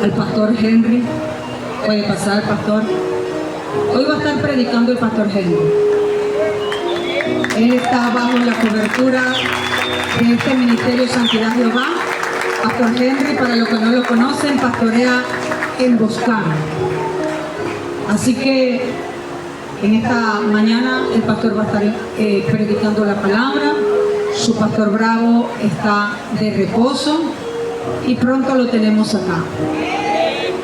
al pastor Henry. Puede pasar, pastor. Hoy va a estar predicando el pastor Henry. Él está bajo la cobertura de este ministerio Santidad Jehová. Pastor Henry, para los que no lo conocen, pastorea en Boscán. Así que en esta mañana el pastor va a estar predicando la palabra. Su pastor Bravo está de reposo y pronto lo tenemos acá.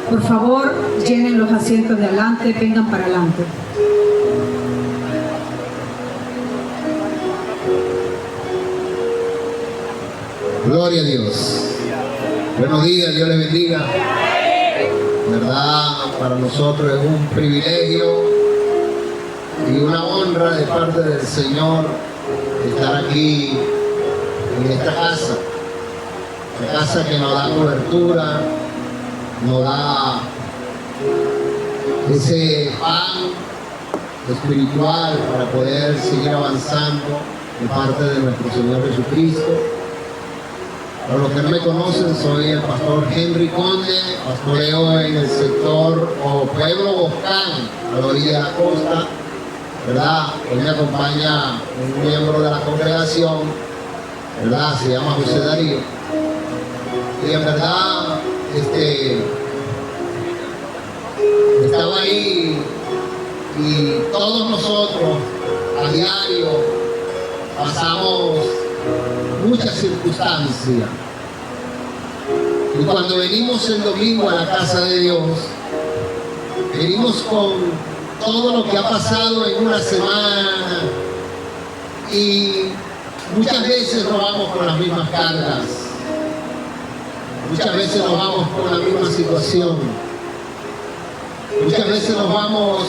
Por favor, llenen los asientos de adelante, vengan para adelante. Gloria a Dios. Buenos días, Dios les bendiga. ¿Verdad? Para nosotros es un privilegio y una honra de parte del Señor estar aquí en esta casa. La casa que nos da cobertura, nos da ese pan espiritual para poder seguir avanzando de parte de nuestro Señor Jesucristo. Para los que no me conocen, soy el pastor Henry Conde, pastoreo en el sector o pueblo Boscán, a la orilla de la costa, ¿verdad? Hoy me acompaña un miembro de la congregación, ¿verdad? Se llama José Darío. Y en verdad, estaba ahí y todos nosotros a diario pasamos muchas circunstancias. Y cuando venimos el domingo a la casa de Dios, venimos con todo lo que ha pasado en una semana y muchas veces nos vamos con las mismas cargas. Muchas veces nos vamos con la misma situación. Muchas veces nos vamos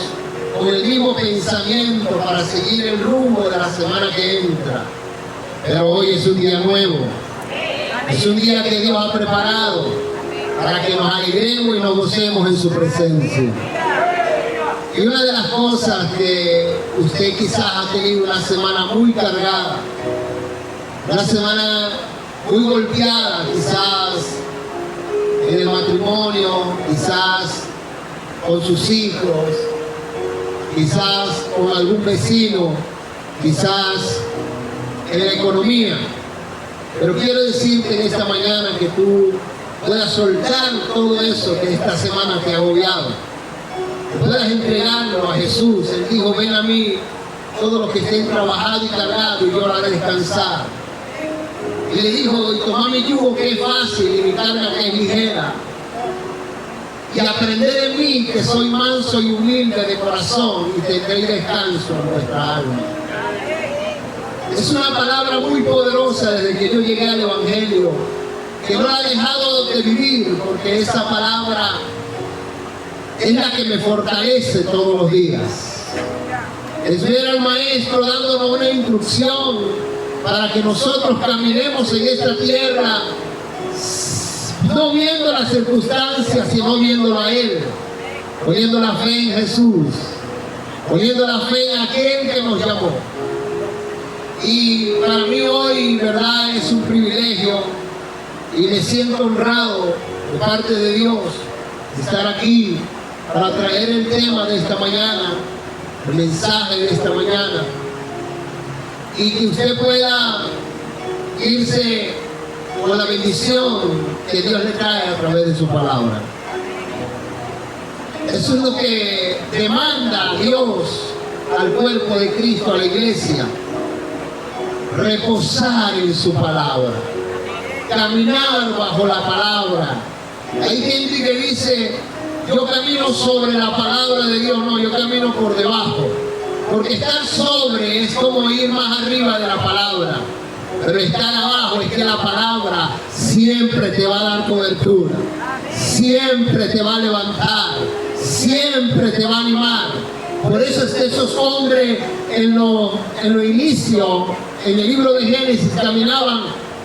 con el mismo pensamiento para seguir el rumbo de la semana que entra. Pero hoy es un día nuevo. Es un día que Dios ha preparado para que nos alegremos y nos gocemos en su presencia. Y una de las cosas que usted quizás ha tenido una semana muy cargada, una semana muy golpeada, quizás en el matrimonio, quizás con sus hijos, quizás con algún vecino, quizás en la economía. Pero quiero decirte en esta mañana que tú puedas soltar todo eso que esta semana te ha agobiado, que puedas entregarlo a Jesús. Él dijo: ven a mí todos los que estén trabajados y cargados y yo lo haré descansar. Y le dijo: y tomad mi yugo que es fácil y mi carga que es ligera, y aprended de mí que soy manso y humilde de corazón y tendréis descanso en vuestra alma. Es una palabra muy poderosa desde que yo llegué al Evangelio, que no la he dejado de vivir, porque esa palabra es la que me fortalece todos los días. Es ver al Maestro dándonos una instrucción para que nosotros caminemos en esta tierra, no viendo las circunstancias, sino viéndolo a Él, poniendo la fe en Jesús, poniendo la fe en aquel que nos llamó. Y para mí hoy, verdad, es un privilegio y me siento honrado de parte de Dios de estar aquí para traer el tema de esta mañana, el mensaje de esta mañana, y que usted pueda irse con la bendición que Dios le trae a través de su palabra. Eso es lo que demanda Dios al cuerpo de Cristo, a la iglesia: reposar en su palabra, caminar bajo la palabra. Hay gente que dice: yo camino sobre la palabra de Dios. No, yo camino por debajo, porque estar sobre es como ir más arriba de la palabra, pero estar abajo es que la palabra siempre te va a dar cobertura, siempre te va a levantar, siempre te va a animar. Por eso es que esos hombres en los inicios, en el libro de Génesis, caminaban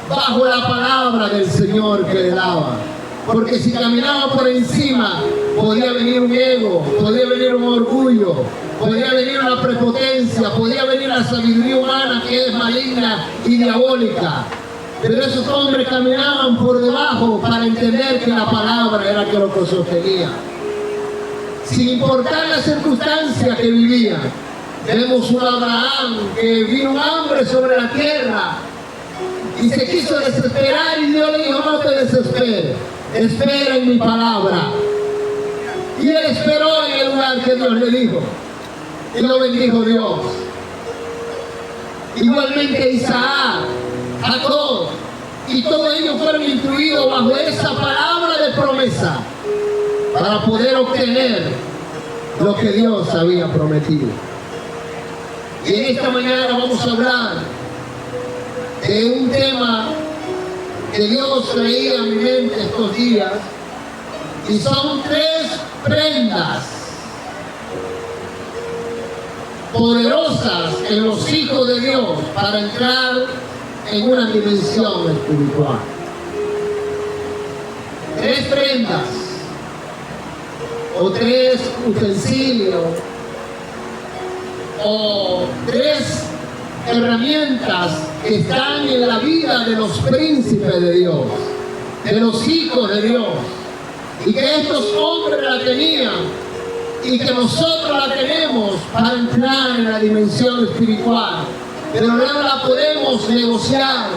bajo la palabra del Señor que le daba. Porque si caminaban por encima, podía venir un ego, podía venir un orgullo, podía venir una prepotencia, podía venir la sabiduría humana que es maligna y diabólica. Pero esos hombres caminaban por debajo para entender que la palabra era que lo sostenía. Sin importar las circunstancias que vivían. Vemos un Abraham que vino un hambre sobre la tierra y se quiso desesperar y Dios le dijo: no te desesperes, espera en mi palabra. Y él esperó en el lugar que Dios le dijo y lo bendijo Dios. Igualmente Isaac, Jacob y todos ellos fueron instruidos bajo esa palabra de promesa para poder obtener lo que Dios había prometido. Y en esta mañana vamos a hablar de un tema que Dios traía a mi mente estos días, y son 3 prendas poderosas en los hijos de Dios para entrar en una dimensión espiritual. 3 prendas o 3 utensilios o 3 herramientas que están en la vida de los príncipes de Dios, de los hijos de Dios, y que estos hombres la tenían y que nosotros la tenemos para entrar en la dimensión espiritual, pero no la podemos negociar,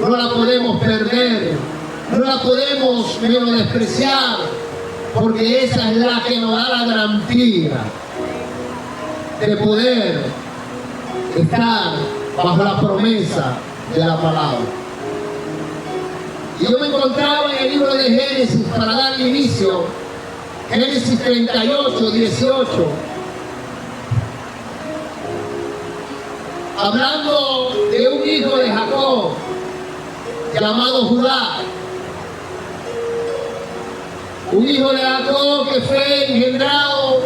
no la podemos perder, no la podemos menospreciar, porque esa es la que nos da la garantía de poder estar bajo la promesa de la palabra. Y yo me encontraba en el libro de Génesis para dar inicio, Génesis 38, 18, hablando de un hijo de Jacob llamado Judá. Un hijo de Jacob que fue engendrado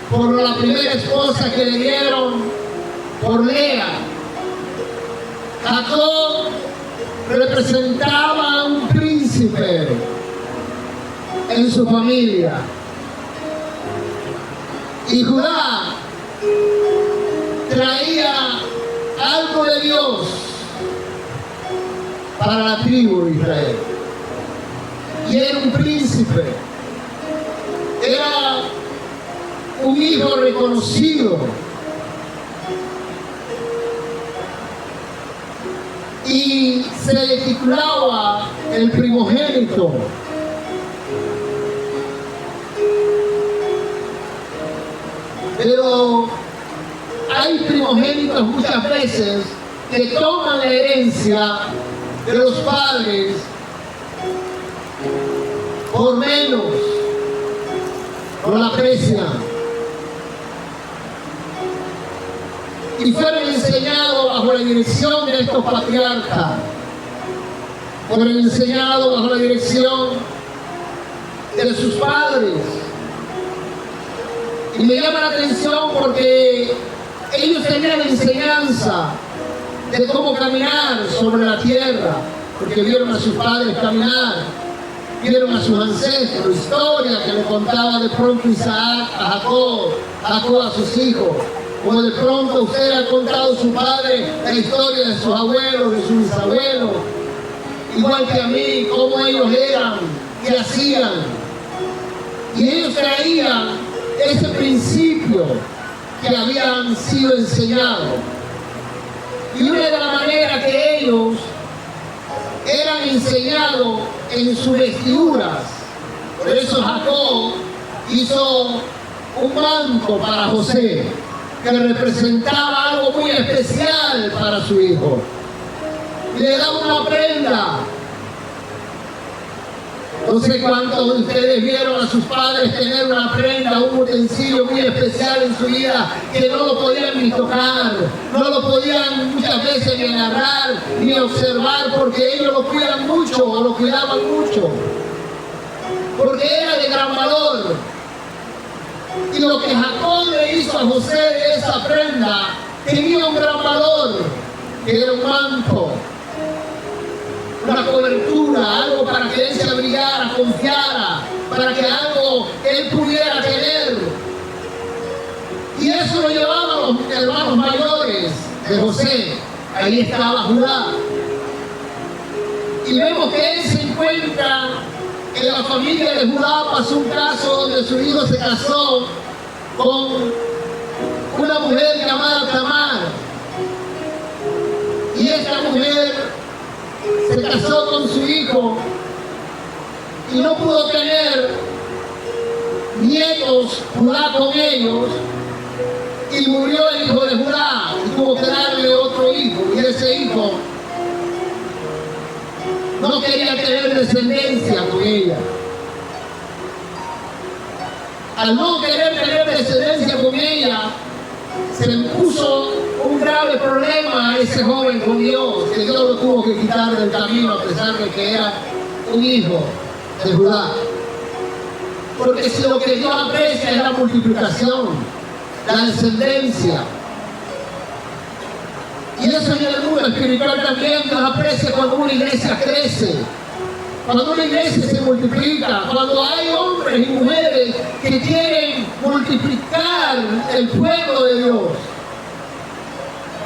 por la primera esposa que le dieron, por Lea. Jacob representaba a un príncipe en su familia. Y Judá traía algo de Dios para la tribu de Israel. Y era un príncipe, era un hijo reconocido. Y se le titulaba el primogénito. Pero hay primogénitos muchas veces que toman la herencia de los padres por menos, no la aprecian. Y fueron enseñados bajo la dirección de estos patriarcas, fueron enseñados bajo la dirección de sus padres. Y me llama la atención porque ellos tenían la enseñanza de cómo caminar sobre la tierra, porque vieron a sus padres caminar, vieron a sus ancestros, historia que le contaba de pronto Isaac a Jacob, Jacob a sus hijos. Como de pronto usted ha contado a su padre la historia de sus abuelos, de sus bisabuelos, igual que a mí, cómo ellos eran, qué hacían. Y ellos traían ese principio que habían sido enseñados. Y una de las maneras que ellos eran enseñados en sus vestiduras. Por eso Jacob hizo un manto para José, que representaba algo muy especial para su hijo. Le daba una prenda. No sé cuántos de ustedes vieron a sus padres tener una prenda, un utensilio muy especial en su vida, que no lo podían ni tocar, no lo podían muchas veces ni agarrar, ni observar, porque ellos lo cuidan mucho o lo cuidaban mucho, porque era de gran valor. Y lo que Jacob le hizo a José de esa prenda tenía un gran valor, que era un manto, una cobertura, algo para que él se abrigara, confiara, para que algo él pudiera tener. Y eso lo llevaban los hermanos mayores de José, a ahí estaba Judá. Y vemos que él se encuentra en la familia de Judá. Pasó un caso donde su hijo se casó con una mujer llamada Tamar. Y esta mujer se casó con su hijo y no pudo tener nietos Judá con ellos, y murió el hijo de Judá y tuvo que darle otro hijo, y ese hijo no quería tener descendencia con ella. Al no querer tener descendencia con ella, se le puso un grave problema a ese joven con Dios, que Dios lo tuvo que quitar del camino a pesar de que era un hijo de Judá. Porque si lo que Dios aprecia es la multiplicación, la descendencia, y eso en el mundo espiritual también Dios aprecia cuando una iglesia crece, cuando una iglesia se multiplica, cuando hay hombres y mujeres que quieren multiplicar el pueblo de Dios.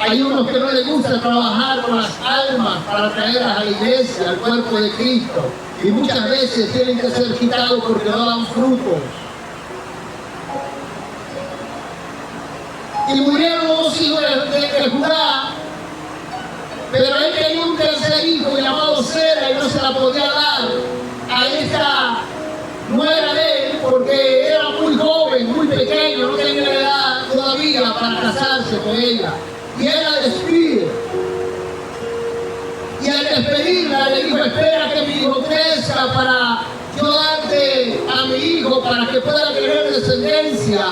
Hay unos que no les gusta trabajar con las almas para traerlas a la iglesia, al cuerpo de Cristo, y muchas veces tienen que ser quitados porque no dan frutos. Y murieron dos hijos de Judá, pero él tenía un tercer hijo llamado Sera y no se la podía dar a esta nuera de él porque era muy joven, muy pequeño, no tenía la edad todavía para casarse con ella. Y él la despide. Y al despedirla le dijo: espera que mi hijo crezca para yo darte a mi hijo para que pueda tener descendencia.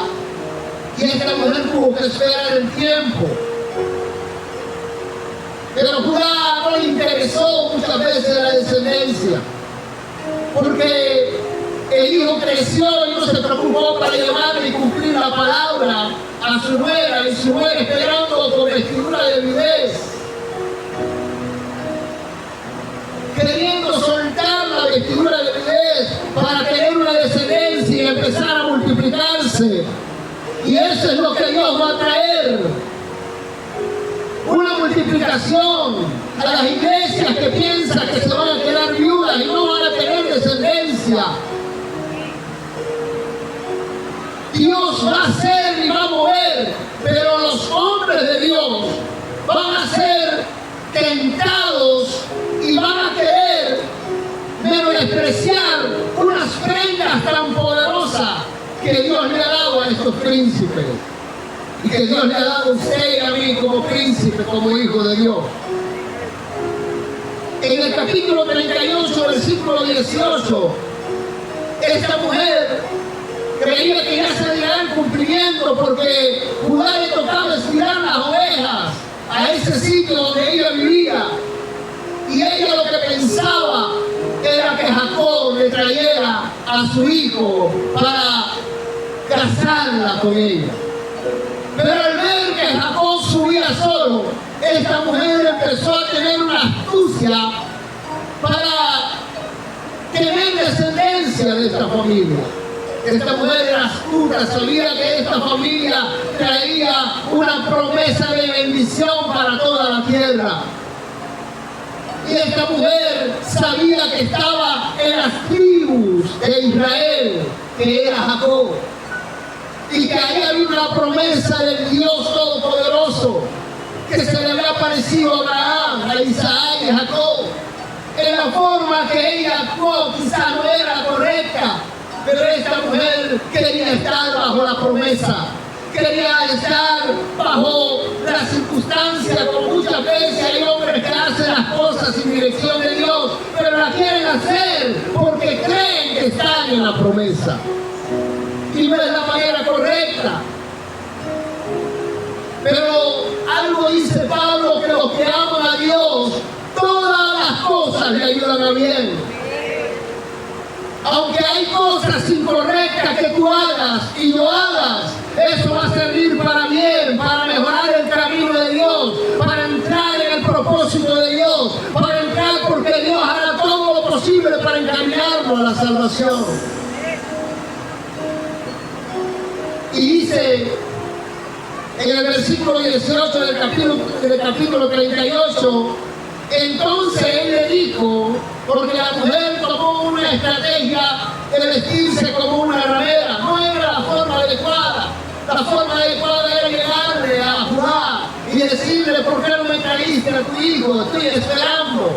Y esta mujer tuvo que esperar el tiempo. Pero Judá no le interesó muchas veces la descendencia, porque el hijo creció y no se preocupó para llevarle y cumplir la palabra a su nuera, y su nuera esperando con vestidura de viudez, queriendo soltar la vestidura de viudez para tener una descendencia y empezar a multiplicarse. Y eso es lo que Dios va a traer. Una multiplicación a las iglesias que piensan que se van a quedar viudas y no van a tener descendencia. Dios va a hacer y va a mover, pero los hombres de Dios van a ser tentados y van a querer menospreciar unas prendas tan poderosas que Dios le ha dado a estos príncipes. Y que Dios le ha dado a usted y a mí como príncipe, como hijo de Dios. En el capítulo 38, versículo 18, esta mujer creía que ya se iba el cumplimiento porque Judá le tocaba estirar las ovejas a ese sitio donde ella vivía. Y ella lo que pensaba era que Jacob le trayera a su hijo para casarla con ella. Pero al ver que Jacob subía solo, esta mujer empezó a tener una astucia para tener descendencia de esta familia. Esta mujer era astuta, sabía que esta familia traía una promesa de bendición para toda la tierra. Y esta mujer sabía que estaba en las tribus de Israel, que era Jacob. Y que ahí había una promesa del Dios Todopoderoso que se le había aparecido a Abraham, a Isaac y a Jacob. En la forma que ella actuó quizás no era correcta, pero esta mujer quería estar bajo la promesa, quería estar bajo la circunstancia. Como muchas veces hay hombres que hacen las cosas sin dirección de Dios, pero la quieren hacer porque creen que están en la promesa. Y no es la manera correcta. Pero algo dice Pablo, que los que aman a Dios, todas las cosas le ayudan a bien. Aunque hay cosas incorrectas que tú hagas y yo hagas, eso va a servir para bien, para mejorar el camino de Dios, para entrar en el propósito de Dios, para entrar porque Dios hará todo lo posible para encaminarnos a la salvación. Y dice en el versículo 18 del capítulo 38, entonces él le dijo, porque la mujer tomó una estrategia de vestirse como una ramera, no era la forma adecuada. La forma adecuada era llegarle a Judá y decirle, ¿por qué no me trajiste a tu hijo? Estoy esperando.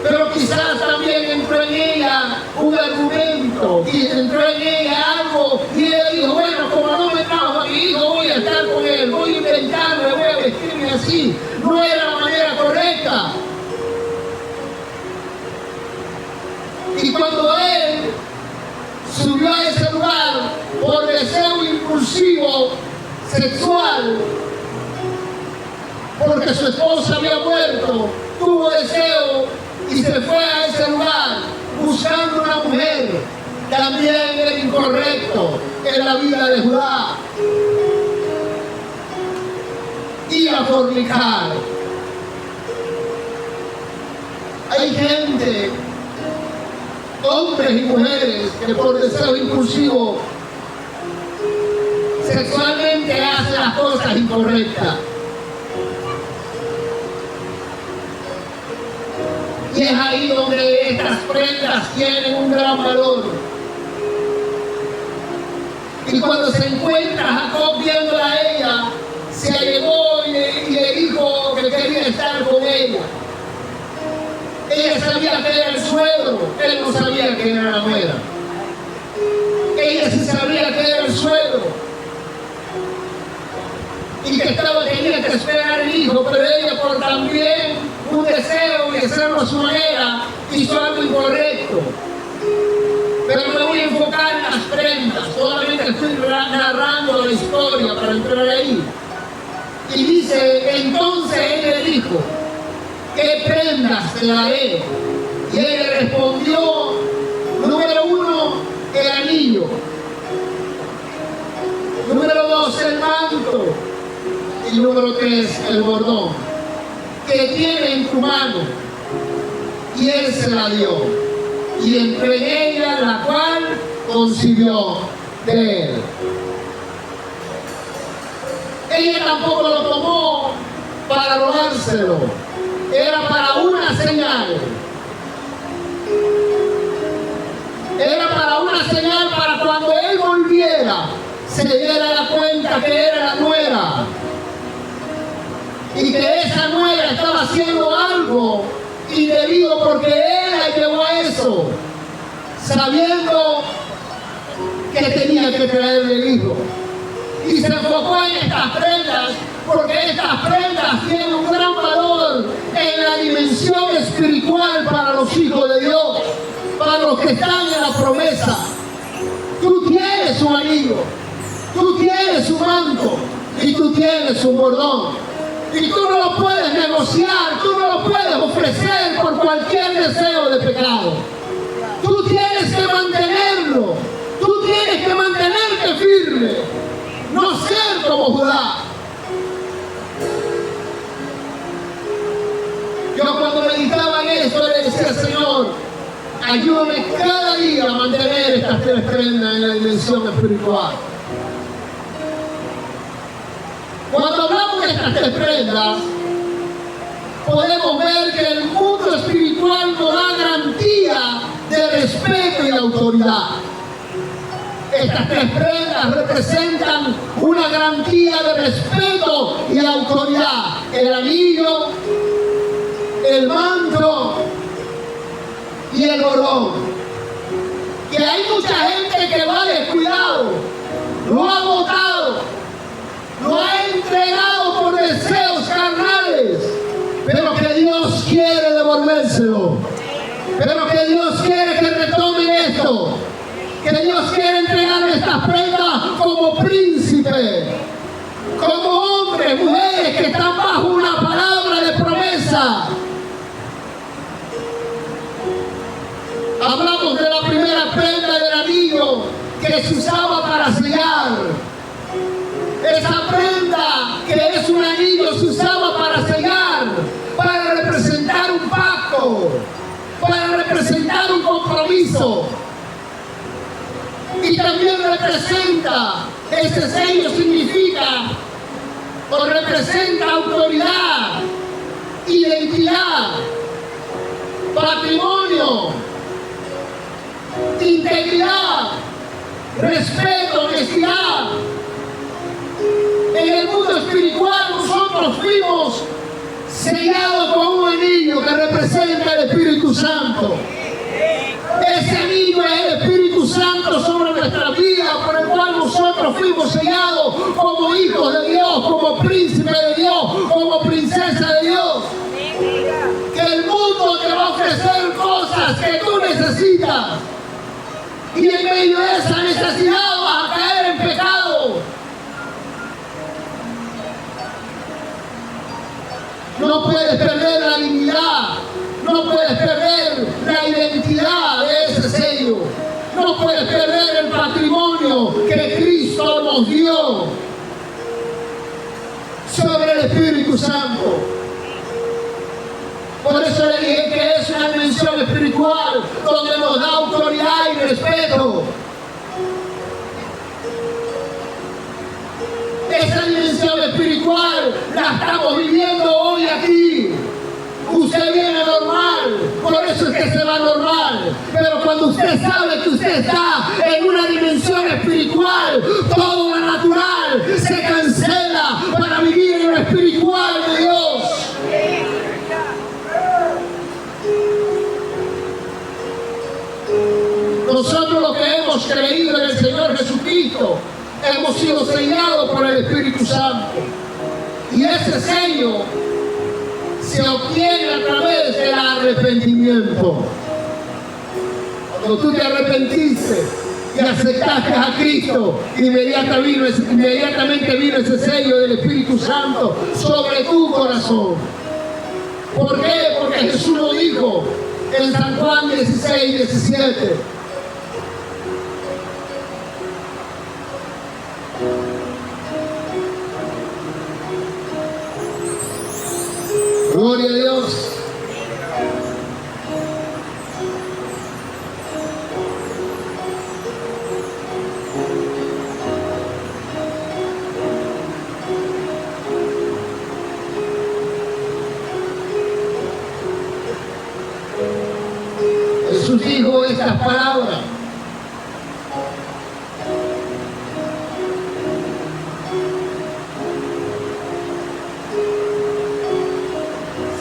Pero quizás también entró en ella un argumento, y entró en ella algo, y ella dijo, bueno, como no me trajo a mi hijo, voy a estar con él, voy a inventarme, voy a vestirme así. No era la manera correcta. Y cuando él subió a ese lugar por deseo impulsivo sexual, porque su esposa había muerto, tuvo deseo y se fue a ese lugar buscando una mujer, también era incorrecto en la vida de Judá. Ir a fornicar. Hay gente, hombres y mujeres, que por deseo impulsivo sexualmente hacen las cosas incorrectas. Y es ahí donde estas prendas tienen un gran valor. Y cuando se encuentra Jacob viéndola a ella, se allegó y le dijo que quería estar con ella. Ella sabía que era el suegro, él no sabía que era la nuera. Ella sí sabía que era el suegro y que tenía que esperar el hijo, pero ella por también un deseo de hacerlo a su manera hizo algo incorrecto. Pero me voy a enfocar en las prendas, solamente estoy narrando la historia para entrar ahí. Y dice, entonces él le dijo, ¿qué prendas te daré? Y él le respondió, número 1, el anillo. Número 2, el manto. Y número 3, el bordón que tiene en tu mano. Y él se la dio. Y entre ella la cual concibió de él. Ella tampoco lo tomó para robárselo. Era para una señal. Era para una señal para cuando él volviera, se diera la cuenta que era la nuera. Y que esa nuera estaba haciendo algo indebido porque él la llevó a eso, sabiendo que tenía que traerle el hijo. Y se enfocó en estas prendas porque estas prendas tienen un gran valor en la dimensión espiritual para los hijos de Dios, para los que están en la promesa. Tú tienes un anillo, tú tienes un manto y tú tienes un bordón. Y tú no lo puedes negociar, tú no lo puedes ofrecer por cualquier deseo de pecado. Tú tienes que mantenerlo, tú tienes que mantenerte firme, no ser como Judá. Yo cuando meditaba en esto le decía, Señor, ayúdame cada día a mantener estas 3 prendas en la dimensión espiritual. Cuando hablamos de estas 3 prendas, podemos ver que el mundo espiritual nos da garantía de respeto y de autoridad. Estas 3 prendas representan una garantía de respeto y autoridad. El anillo, el manto y el bordón. Que hay mucha gente que lo ha descuidado, lo ha botado, lo ha entregado por deseos carnales, pero que Dios quiere devolvérselo, pero que Dios quiere que retomen esto, que Dios quiere entregarle estas prendas como príncipe, como hombres, mujeres que están bajo una palabra de promesa. Hablamos de la primera prenda del anillo que se usaba para sellar. Esa prenda que es un anillo se usaba para sellar, para representar un pacto, para representar un compromiso. Y también representa, ese sello significa o representa autoridad, identidad, patrimonio, integridad, respeto, honestidad. En el mundo espiritual nosotros fuimos sellados con un anillo que representa el Espíritu Santo. Ese anillo es el Espíritu Santo sobre nuestra vida, por el cual nosotros fuimos sellados como hijos de Dios, como príncipe de Dios, como princesa de Dios. Que el mundo te va a ofrecer cosas que tú necesitas, y en medio de esa necesidad vas a caer en pecado. No puedes perder la dignidad, no puedes perder la identidad de ese sello, no puedes perder el patrimonio que Cristo nos dio sobre el Espíritu Santo. Por eso le dije que es una dimensión espiritual donde nos da autoridad y respeto. Esa dimensión espiritual la estamos viviendo hoy aquí. Usted viene normal, por eso es que se va normal. Pero cuando usted sabe que usted está en una dimensión espiritual, todo lo natural se cancela para vivir en lo espiritual de Dios. Nosotros los que hemos creído en el Señor Jesucristo, hemos sido sellados por el Espíritu Santo. Y ese sello se obtiene a través del arrepentimiento. Cuando tú te arrepentiste y aceptaste a Cristo, inmediatamente vino ese sello del Espíritu Santo sobre tu corazón. ¿Por qué? Porque Jesús lo dijo en San Juan 16, 17. Gloria a Dios. Jesús dijo estas palabras.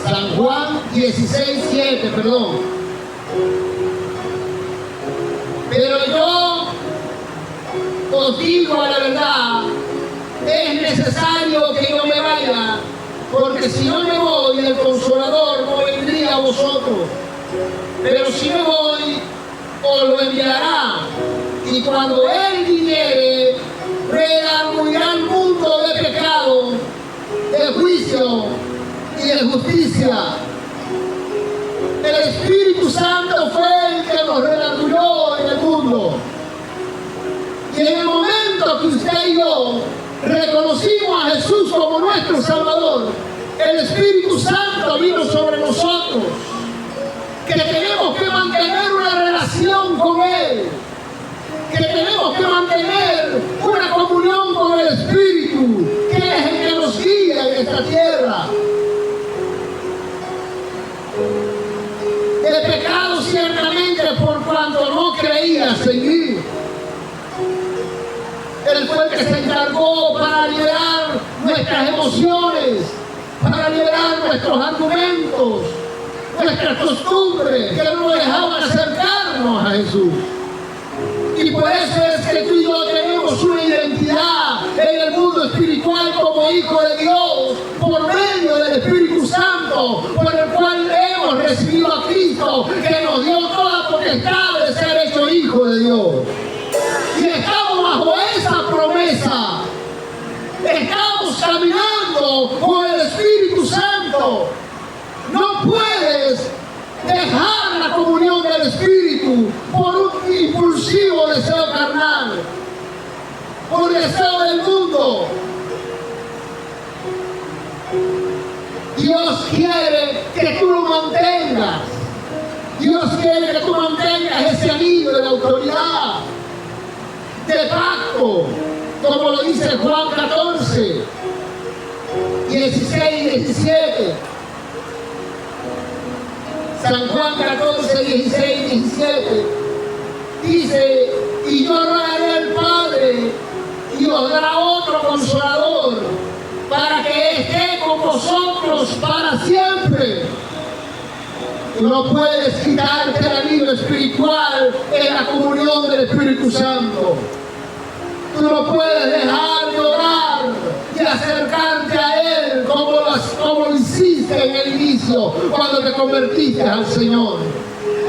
San Juan 16, 7, perdón. Pero yo os digo a la verdad, es necesario que yo me vaya, porque si no me voy, el Consolador no vendría a vosotros. Pero si me voy, os lo enviará. Y cuando Él viniere, redarguirá al mundo de pecado, de juicio y de justicia. El Espíritu Santo fue el que nos redarguyó en el mundo. Y en el momento que usted y yo reconocimos a Jesús como nuestro Salvador, el Espíritu Santo vino sobre nosotros. Que tenemos que mantener una relación con Él, que tenemos que mantener una comunión con el Espíritu, que es el que nos guía en esta tierra. El pecado ciertamente por cuanto no creías en mí. Él fue el que se encargó para liberar nuestras emociones, para liberar nuestros argumentos, nuestras costumbres que no dejaban acercarnos a Jesús. Y por eso es que tú y yo tenemos una identidad en el mundo espiritual como hijos de Dios, por medio del Espíritu Santo, por el cual hemos recibido a Cristo, que nos dio toda potestad de ser hecho hijo de Dios. Y estamos bajo esa promesa. Estamos caminando con el Espíritu Santo. No puedes dejar la comunión del Espíritu por un impulsivo deseo carnal, por deseo del mundo. Dios quiere que tú lo mantengas. Dios quiere que tú mantengas ese anillo de la autoridad, de pacto, como lo dice Juan 14. 16 y 17. San Juan 14, 16 y 17. Dice, y yo rogaré al Padre y os dará otro consolador para que esté con vosotros para siempre. Tú no puedes quitarte la vida espiritual en la comunión del Espíritu Santo. Tú no puedes dejar de orar y acercarte a Él como lo hiciste en el inicio, cuando te convertiste al Señor.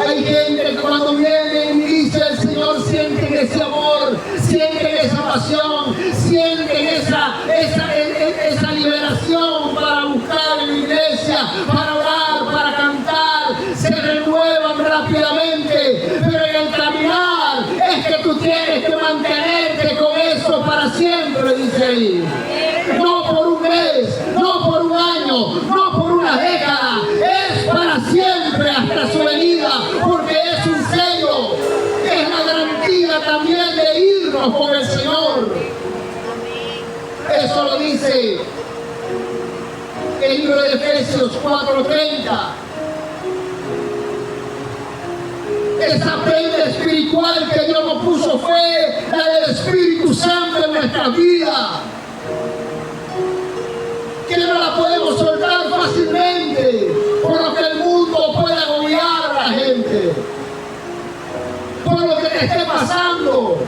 Hay gente que cuando viene y dice el Señor, sienten ese amor, sienten esa pasión, sienten esa liberación para buscar en la iglesia, para orar, para cantar, se renuevan rápidamente, pero en el caminar es que tú tienes que mantenerte con eso para siempre, dice ahí. No por un mes, no por un año, no por una década, es para siempre hasta su venida, porque es un sello, es la garantía también de irnos con el Señor. Eso lo dice el libro de Efesios 4:30. Esa prenda espiritual que Dios nos puso fue la del Espíritu Santo en nuestra vida, que no la podemos soltar fácilmente, por lo que el mundo puede agobiar a la gente, por lo que te esté pasando,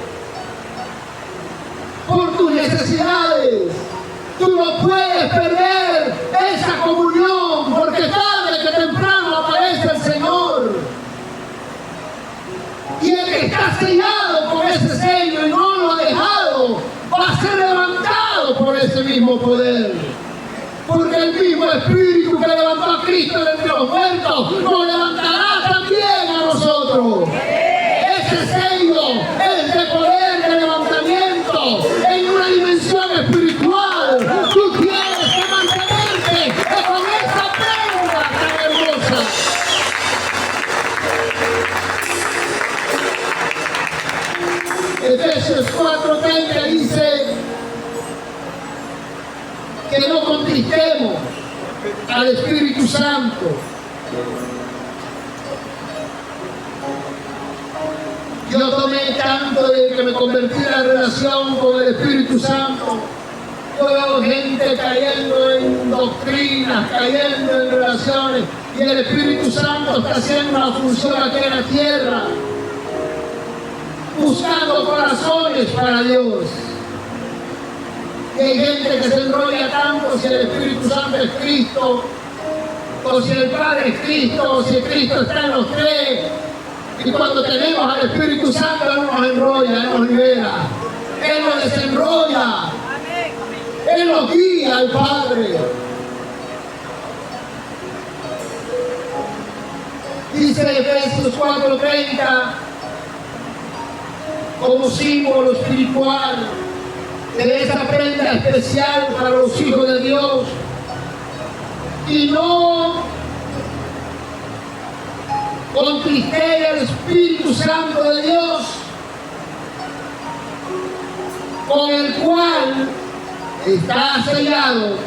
por tus necesidades. Tú no puedes perder esa comunión, porque tarde que temprano aparece el Señor. Y el que está sellado con ese sello y no lo ha dejado, va a ser levantado por ese mismo poder. Porque el mismo Espíritu que levantó a Cristo de entre los muertos, nos levantará también a nosotros. Ese sello es de poder, de levantamiento, en una dimensión espiritual. Tú tienes que mantenerte con esa prenda tan hermosa. Efesios 4:30 dice que no contristemos al Espíritu Santo. Yo tomé tanto de que me convertí en la relación con el Espíritu Santo. Yo veo gente cayendo en doctrinas, cayendo en relaciones, y el Espíritu Santo está haciendo una función aquí en la tierra, buscando corazones para Dios. Y hay gente que se enrolla tanto si el Espíritu Santo es Cristo, o si el Padre es Cristo, o si Cristo está en los tres. Y cuando tenemos al Espíritu Santo, Él nos enrolla, Él nos libera, Él nos desenrolla, Él nos guía al Padre. Dice Efesios 4:30, como símbolo espiritual de esa prenda especial para los hijos de Dios, y no contristéis al Espíritu Santo de Dios, con el cual está sellado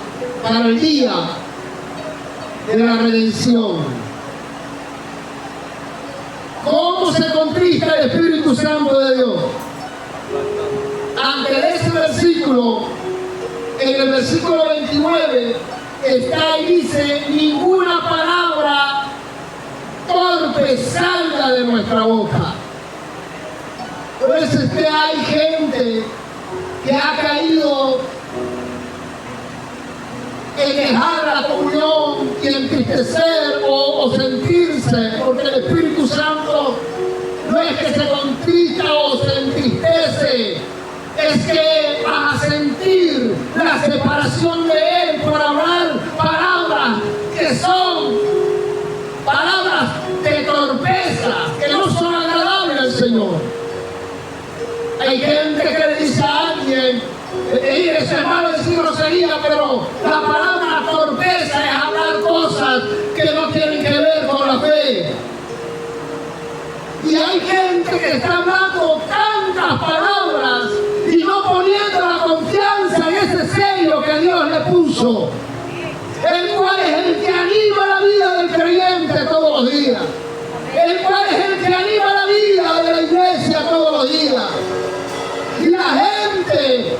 para el día de la redención. ¿Cómo se contrista el Espíritu Santo de Dios? Ante ese versículo, en el versículo 29, está y dice: ninguna palabra torpe salga de nuestra boca. Por eso es que hay gente que ha caído en dejar la comunión y entristecer o sentirse, porque el Espíritu Santo no es que se contrista o se entristece, es que vas a sentir la separación de Él por hablar palabras que son palabras de torpeza, que no son agradables al Señor. Hay gente que le dice a alguien: ese hermano decir grosería, pero la palabra torpeza es hablar cosas que no tienen que ver con la fe. Y hay gente que está hablando tantas palabras y no poniendo la confianza en ese sello que Dios le puso. el cual es el que anima la vida del creyente todos los días, el cual es el que anima la vida de la iglesia todos los días. Y la gente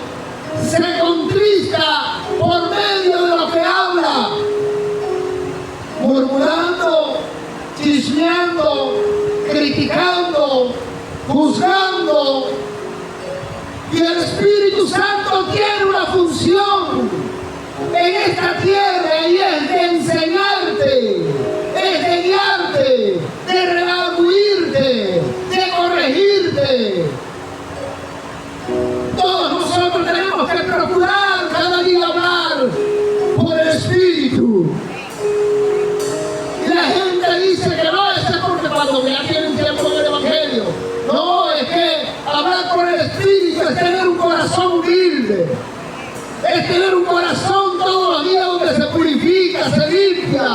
se contrista por medio de lo que habla, murmurando, chismeando, criticando, juzgando. Y el Espíritu Santo tiene una función en esta tierra y es de enseñarte, es de guiarte, de redarguirte, de corregirte. Todos nosotros tenemos que procurar cada día hablar por el Espíritu. Y la gente dice que no, es porque cuando ya tienen tiempo en el Evangelio. No, es que hablar por el Espíritu es tener un corazón humilde. Es tener un corazón todos los días donde se purifica, se limpia,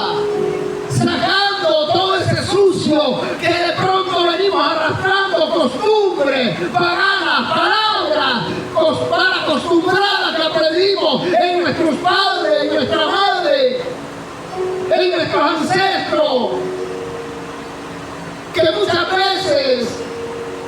sacando todo ese sucio que de pronto venimos arrastrando, costumbres, paganas, palabras, mal acostumbradas que aprendimos en nuestros padres, en nuestra madre, en nuestros ancestros, que muchas veces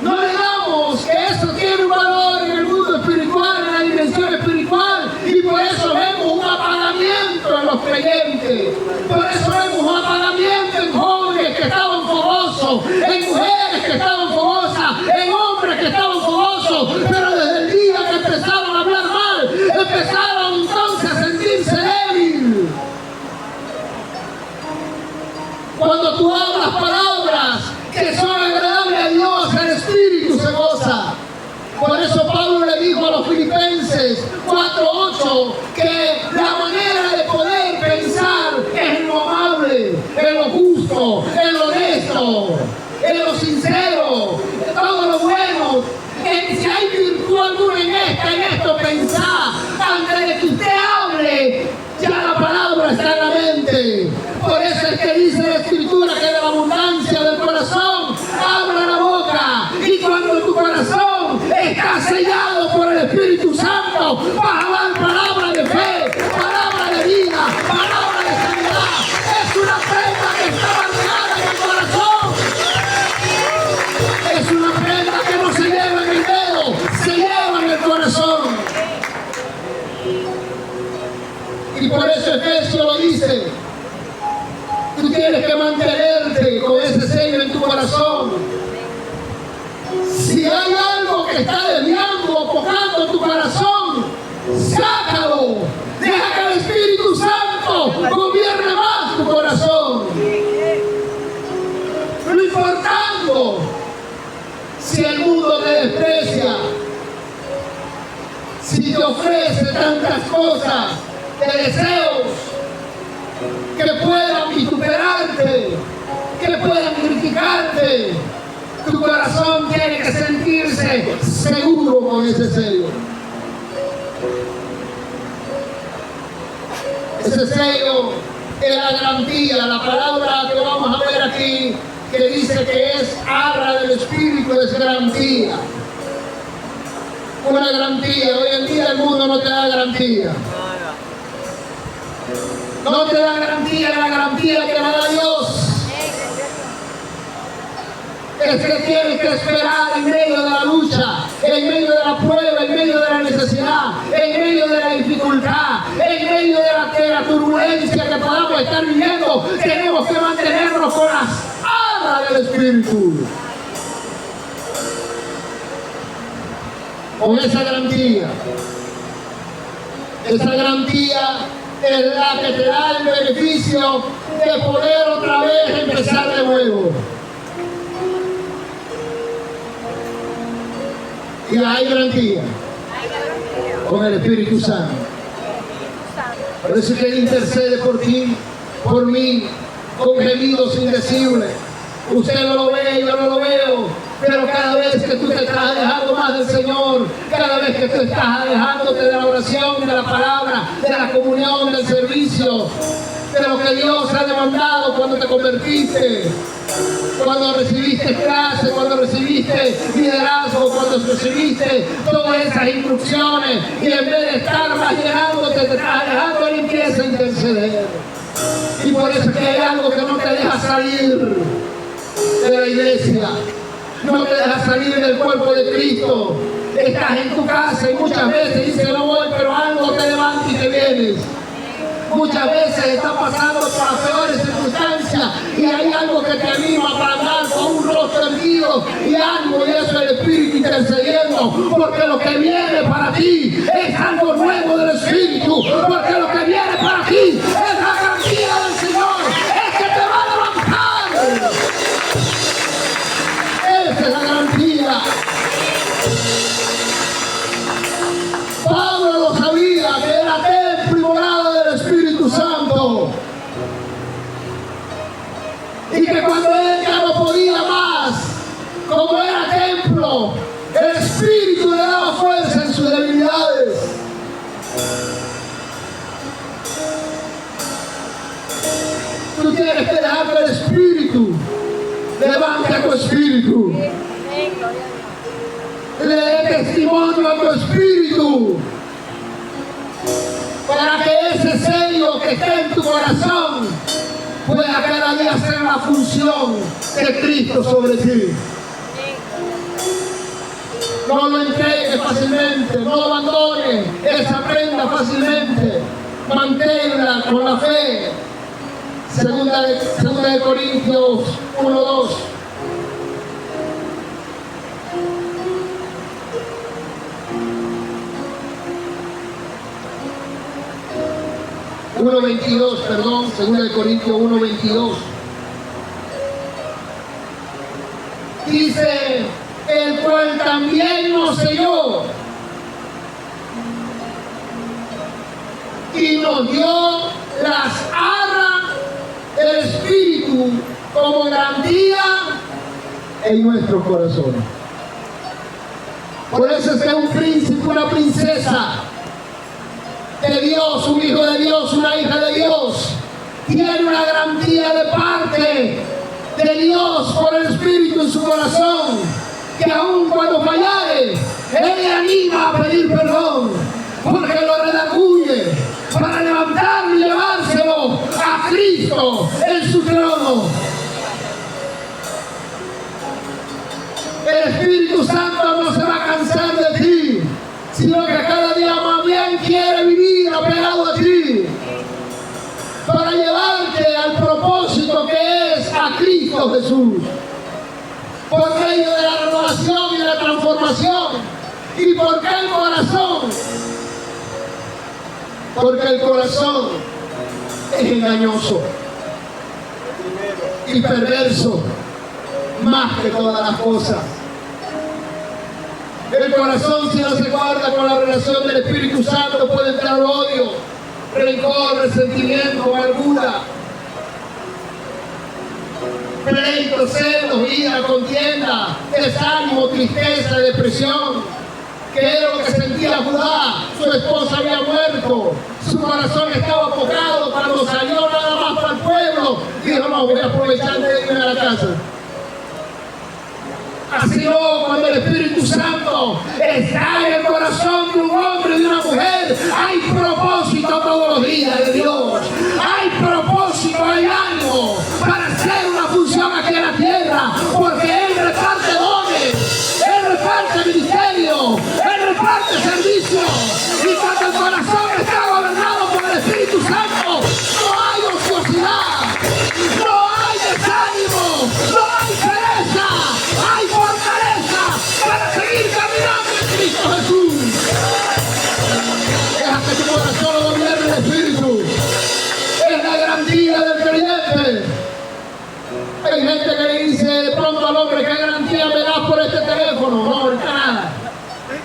no le damos que eso tiene un valor en el mundo espiritual, en la dimensión espiritual, y por eso vemos un apagamiento en los creyentes, por eso vemos un apagamiento en jóvenes que estaban fogosos, en mujeres que estaban fogosas, en hombres que estaban fogosos, pero desde el día que empezaron a hablar mal, empezaron entonces a sentirse débiles. Cuando tú hablas palabras que son agradables a Dios, el Espíritu se goza. Por eso Pablo le dijo a los Filipenses 4:8 que la manera de poder pensar es en lo amable, en lo justo, en lo honesto, en lo sincero, en todo lo bueno. Si hay virtud alguna en esto, pensá, antes de que usted hable, ya la palabra está en la mente. Por eso es que dice la Escritura que de la abundancia del corazón habla la boca. Y cuando tu corazón está sellado por el Espíritu Santo, vas a dar palabra de fe, palabra de vida, palabra de sanidad. Es una prenda que está marcada en el corazón. Es una prenda que no se lleva en el dedo, se lleva en el corazón. Y por eso Efesios lo dice. Tú tienes que mantenerte con ese sello en tu corazón. Si hay algo que está desviando o tocando tu corazón, sácalo. Deja que el Espíritu Santo gobierne más tu corazón. No importando si el mundo te desprecia, si te ofrece tantas cosas, de deseos, que puedan vituperarte, que puedan criticarte. Tu corazón tiene que sentirse seguro con ese sello. Ese sello es la garantía, la palabra que vamos a ver aquí, que dice que es arra del Espíritu, es garantía. Una garantía. Hoy en día el mundo no te da garantía. No te da garantía, la garantía que te da Dios. Es que tienes que esperar en medio de la lucha, en medio de la prueba, en medio de la necesidad, en medio de la dificultad, en medio de la turbulencia que podamos estar viviendo. Tenemos que mantenernos con las arras del Espíritu. Con esa garantía. Esa garantía es la que te da el beneficio de poder otra vez empezar de nuevo. Y hay garantía con el Espíritu Santo. Por eso es que Él intercede por ti, por mí, con gemidos indecibles. Usted no lo ve, yo no lo veo, pero cada vez que tú te estás alejando más del Señor, cada vez que tú estás alejándote de la oración, de la palabra, de la comunión, del servicio, de lo que Dios ha demandado cuando te convertiste, Cuando recibiste clase, cuando recibiste liderazgo, cuando recibiste todas esas instrucciones y en vez de estar más llenándote, te estás alejando, Él empieza a interceder. Y por eso es que hay algo que no te deja salir de la iglesia, no te deja salir del cuerpo de Cristo. Estás en tu casa y muchas veces dices no voy, pero algo te levanta y te vienes. Muchas veces estás pasando por las peores circunstancias y hay algo que te anima para andar con un rostro erguido y ánimo, y eso es el Espíritu intercediendo, porque lo que viene para ti es algo nuevo del Espíritu, porque lo que viene para ti es la garantía del Señor, es que te va a levantar. Esa es la garantía. Pablo lo sabía, que era templo y morada del Espíritu Santo. Y que cuando él ya no podía más, como era templo, el Espíritu le daba fuerza en sus debilidades. Tú tienes que dejar que el Espíritu levante a tu espíritu. Le dé testimonio a tu espíritu para que ese sello que está en tu corazón pueda cada día hacer la función de Cristo sobre ti. No lo entregues fácilmente, no lo abandones, esa prenda fácilmente, manténla con la fe. Segunda de Corintios 1:2. 1:22, perdón, 2 Corintios 1:22. Dice, el cual también nos selló y nos dio las arras del Espíritu como garantía en nuestros corazones. Por eso es que un príncipe, una princesa de Dios, un hijo de Dios, una hija de Dios, tiene una garantía de parte de Dios por el Espíritu en su corazón, que aun cuando fallare, Él le anima a pedir perdón, porque lo redarguye para levantarlo y llevárselo a Cristo en su trono. El Espíritu Santo no se va a cansar de ti, sino que cada día más bien quiere vivir apegado a ti para llevarte al propósito que es a Cristo Jesús, por medio de la renovación y de la transformación. ¿Y por qué el corazón? Porque el corazón es engañoso y perverso más que todas las cosas. El corazón, si no se guarda con la relación del Espíritu Santo, puede entrar odio, rencor, resentimiento, amargura, pleito, celos, ira, contienda, desánimo, tristeza, depresión, que era lo que sentía Judá. Su esposa había muerto, su corazón estaba apocado. Cuando salió nada más para el pueblo, dijo, no, voy a aprovechar de irme a la casa. Así no, cuando el Espíritu Santo está en el corazón de un hombre y de una mujer, hay propósito todos los días de Dios. Hay propósito, hay ánimo para hacer una función aquí en la tierra, porque Él reparte dones, Él reparte ministerio, Él reparte servicio. Y cuando el corazón está gobernado por el Espíritu Santo, no hay ociosidad, no hay desánimo, no hay pereza, hay fortaleza para seguir caminando en Cristo Jesús. Deja que tu corazón lo gobierne el Espíritu. Es la garantía del creyente. Hay gente que le dice de pronto al hombre, ¿qué garantía me das por este teléfono? No, ahorita nada.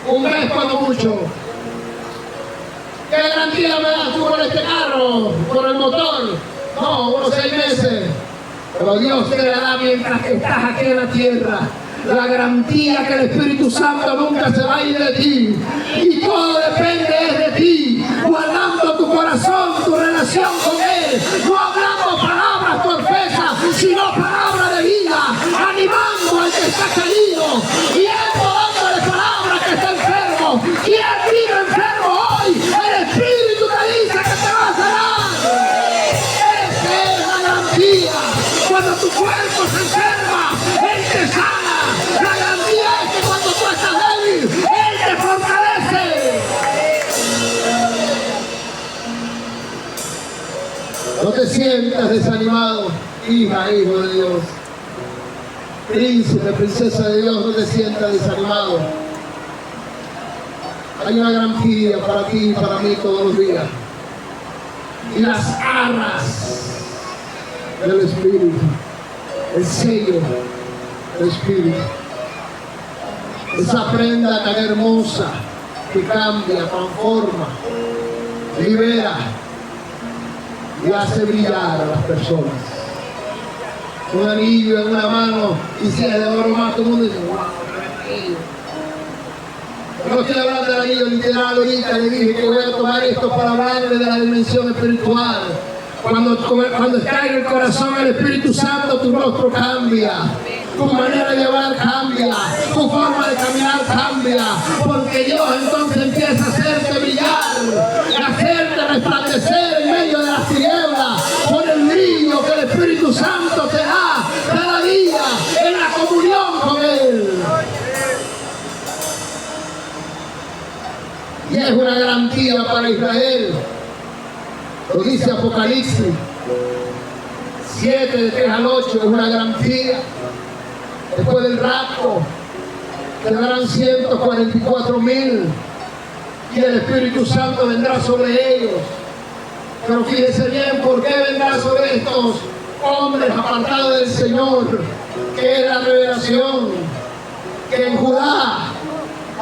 Un mes cuando mucho. ¿Qué garantía me das tú por este carro, por el motor? No, unos 6 meses. Pero Dios te la da mientras que estás aquí en la tierra. La garantía que el Espíritu Santo nunca se va a ir de ti. Y todo depende de ti. Guardando tu corazón, tu relación con Él. No hablando palabras torpezas, sino palabras de vida. caminos, yendo dándole palabra que está enfermo. ¿Quién vive enfermo hoy? El Espíritu te dice que te va a sanar. Esa es la garantía. Cuando tu cuerpo se enferma, Él te sana. La garantía es que cuando tú estás débil, Él te fortalece. No te sientas desanimado, hija, hijo de Dios. Príncipe, princesa de Dios, no te sientas desanimado. Hay una garantía para ti y para mí todos los días. Y las arras del Espíritu, el sello del Espíritu, esa prenda tan hermosa que cambia, transforma, libera y hace brillar a las personas. Un anillo en una mano y si es de oro más, todo el mundo dice, wow, anillo. No estoy hablando del anillo literal ahorita, le dije que voy a tomar esto para hablarle de la dimensión espiritual. Cuando está en el corazón el Espíritu Santo, tu rostro cambia, tu manera de llevar cambia, tu forma de caminar cambia, porque Dios entonces empieza a hacerte brillar, a hacerte resplandecer en medio de las tinieblas, por el brillo que el Espíritu Santo te da cada día en la comunión con Él. Y es una garantía para Israel. Lo dice Apocalipsis 7, de 3 al 8, es una garantía. Después del rapto quedarán 144,000 y el Espíritu Santo vendrá sobre ellos. Pero fíjese bien, ¿por qué vendrá sobre estos hombres apartados del Señor? Que es la revelación, que en Judá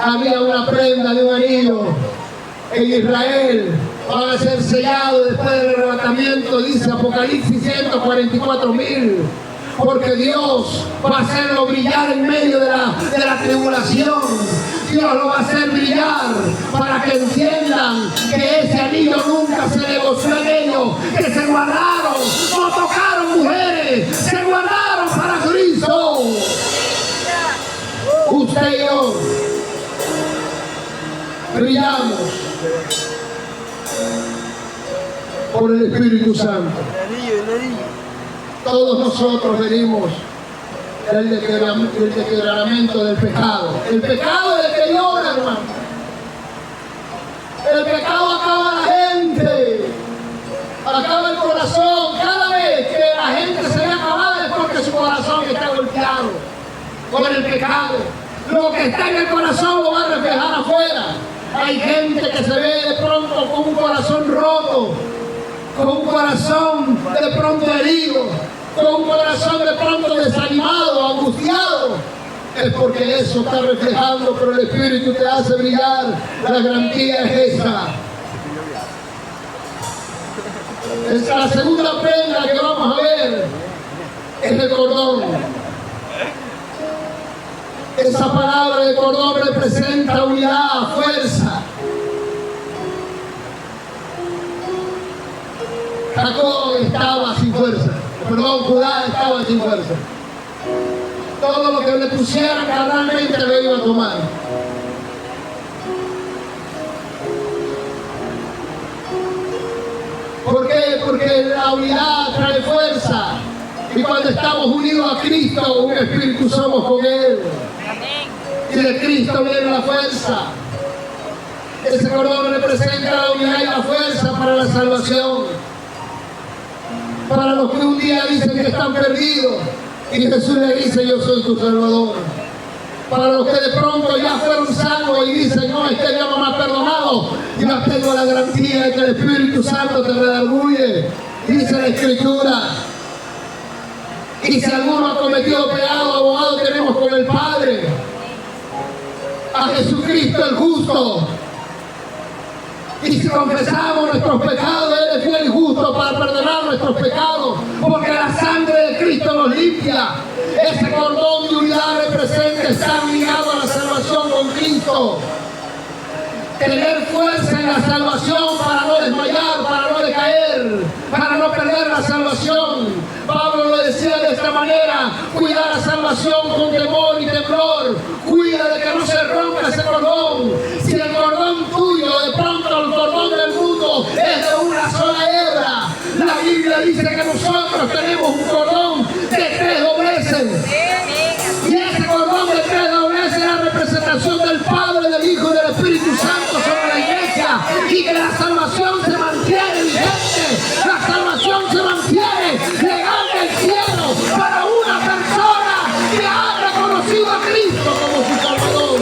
había una prenda de un anillo, en Israel van a ser sellados después del arrebatamiento, dice Apocalipsis 144,000, porque Dios va a hacerlo brillar en medio de la tribulación. Dios lo va a hacer brillar para que entiendan que ese anillo nunca se negoció en ellos, que se guardaron, no tocaron mujeres, se guardaron para Cristo. Usted y yo brillamos por el Espíritu Santo. Todos nosotros venimos del deterioramiento del pecado. El pecado deteriora, hermano. El pecado acaba a la gente, acaba el corazón. Cada vez que la gente se ve acabada es porque su corazón está golpeado por el pecado. Lo que está en el corazón lo va a reflejar afuera. Hay gente que se ve de pronto con un corazón roto, con un corazón de pronto herido, con un corazón de pronto desanimado, angustiado. Es porque eso está reflejando, pero el Espíritu te hace brillar. La garantía es esa. La segunda prenda que vamos a ver es el cordón. Esa palabra de cordón representa unidad, fuerza. Jacob estaba sin fuerza. Judá estaba sin fuerza. Todo lo que le pusieran carnalmente lo iba a tomar. ¿Por qué? Porque la unidad trae fuerza. Y cuando estamos unidos a Cristo, un espíritu somos con Él. Y de Cristo viene la fuerza. Ese cordón representa la unidad y la fuerza para la salvación. Para los que un día dicen que están perdidos y Jesús le dice, yo soy tu Salvador. Para los que de pronto ya fueron salvos y dicen, no, es que Dios no me ha perdonado, yo tengo la garantía de que el Espíritu Santo te redarguye. Dice la Escritura. Y si alguno ha cometido pecado, abogado tenemos con el Padre, a Jesucristo el justo. Y si confesamos nuestros pecados, Él es fiel y justo para perdonar nuestros pecados, porque la sangre de Cristo nos limpia. Ese cordón de unidad representa estar ligado a la salvación con Cristo. tener fuerza en la salvación para no desmayar, para no decaer, para no perder la salvación. Pablo lo decía de esta manera: cuida la salvación con temor y temblor, cuida de que no se rompa ese cordón. Si el cordón tuyo, de pronto el cordón del mundo es de una sola hebra, la Biblia dice que nosotros tenemos un cordón de 3 dobleces. Y ese cordón de 3 dobleces es la representación del Padre, del Hijo y del Espíritu Santo sobre la iglesia, y que la salvación se mantiene vigente, la salvación se mantiene legal del cielo para una persona que ha reconocido a Cristo como su Salvador.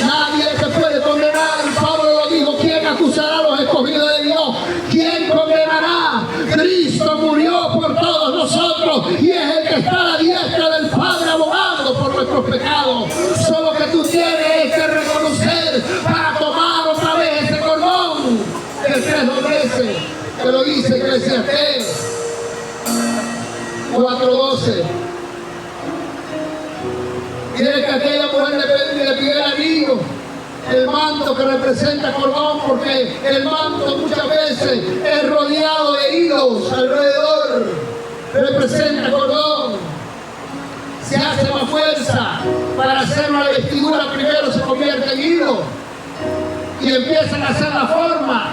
Nadie te puede condenar. Pablo lo dijo: ¿quién acusará a los escogidos de Dios? ¿Quién condenará? Cristo murió por todos nosotros y es el que está a la diestra del Padre abogando por nuestros pecados. Solo que tú tienes que reconocer para tomar otra vez ese cordón de 3 dobleces, que lo dice Eclesiastés 4:12. Quiere que aquella mujer le pidiera al niño el manto que representa cordón, porque el manto muchas veces es rodeado de hilos alrededor, representa cordón. Se hace más fuerza para hacer una vestidura, primero se convierte en hilo y empiezan a hacer la forma.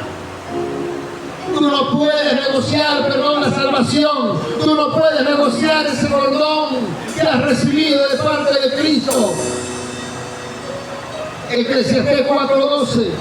Tú no puedes negociar, perdón, la salvación. Tú no puedes negociar ese cordón que has recibido de parte de Cristo. Eclesiastés 4:12.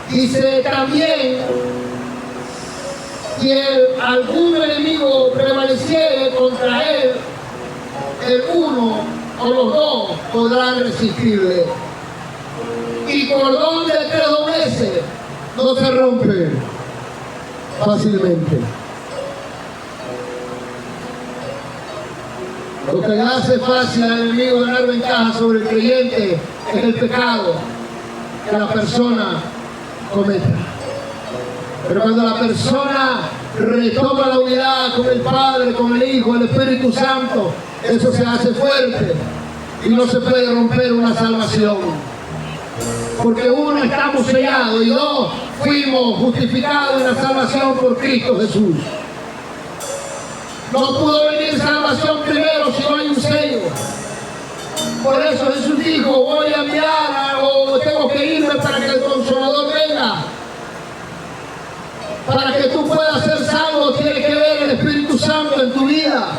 Dice también: si algún enemigo prevaleciere contra él, el uno o los dos podrán resistirle. Y cordón de 3 dobleces no se rompe fácilmente. Lo que le hace fácil al enemigo ganar ventaja sobre el creyente es el pecado que la persona cometa. Pero cuando la persona retoma la unidad con el Padre, con el Hijo, el Espíritu Santo, eso se hace fuerte y no se puede romper una salvación. Porque uno, estamos sellados, y dos, fuimos justificados en la salvación por Cristo Jesús. No pudo venir salvación primero si no hay un sello. Por eso Jesús dijo: voy a enviar o tengo que irme para que el Consolador venga. Para que tú puedas ser salvo, tiene que ver el Espíritu Santo en tu vida.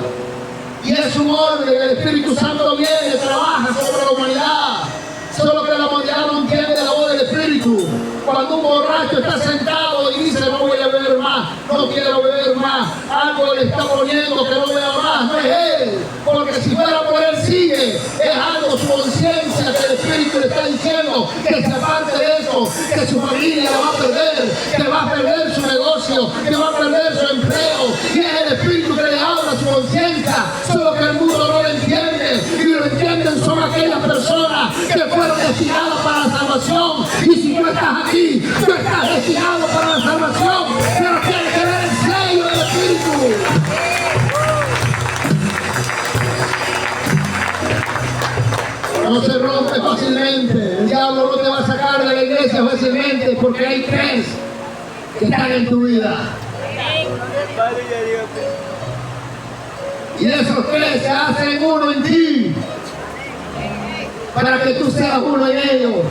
Y es un orden, el Espíritu Santo viene, trabaja sobre la humanidad. Solo que la humanidad no entiende la voz del Espíritu. Cuando un borracho está sentado y dice: no voy a beber más, no quiero beber más, algo le está poniendo que no beba más, no es él. Porque si fuera por él sigue, es algo, su conciencia, que el Espíritu le está diciendo que se aparte de eso, que su familia la va a perder, que va a perder su negocio, que va a perder su empleo. Y es el Espíritu que le habla a su conciencia, solo que el mundo no lo entiende. Y lo entienden son aquellas personas que fueron destinadas para la salvación. Y si tú estás aquí, tú estás destinado para la salvación, pero tienes que ver el sello del Espíritu. No se rompe fácilmente. El diablo no te va a sacar de la iglesia fácilmente, porque hay 3 que están en tu vida. Y esos 3 se hacen uno en ti, para que tú seas uno en ellos.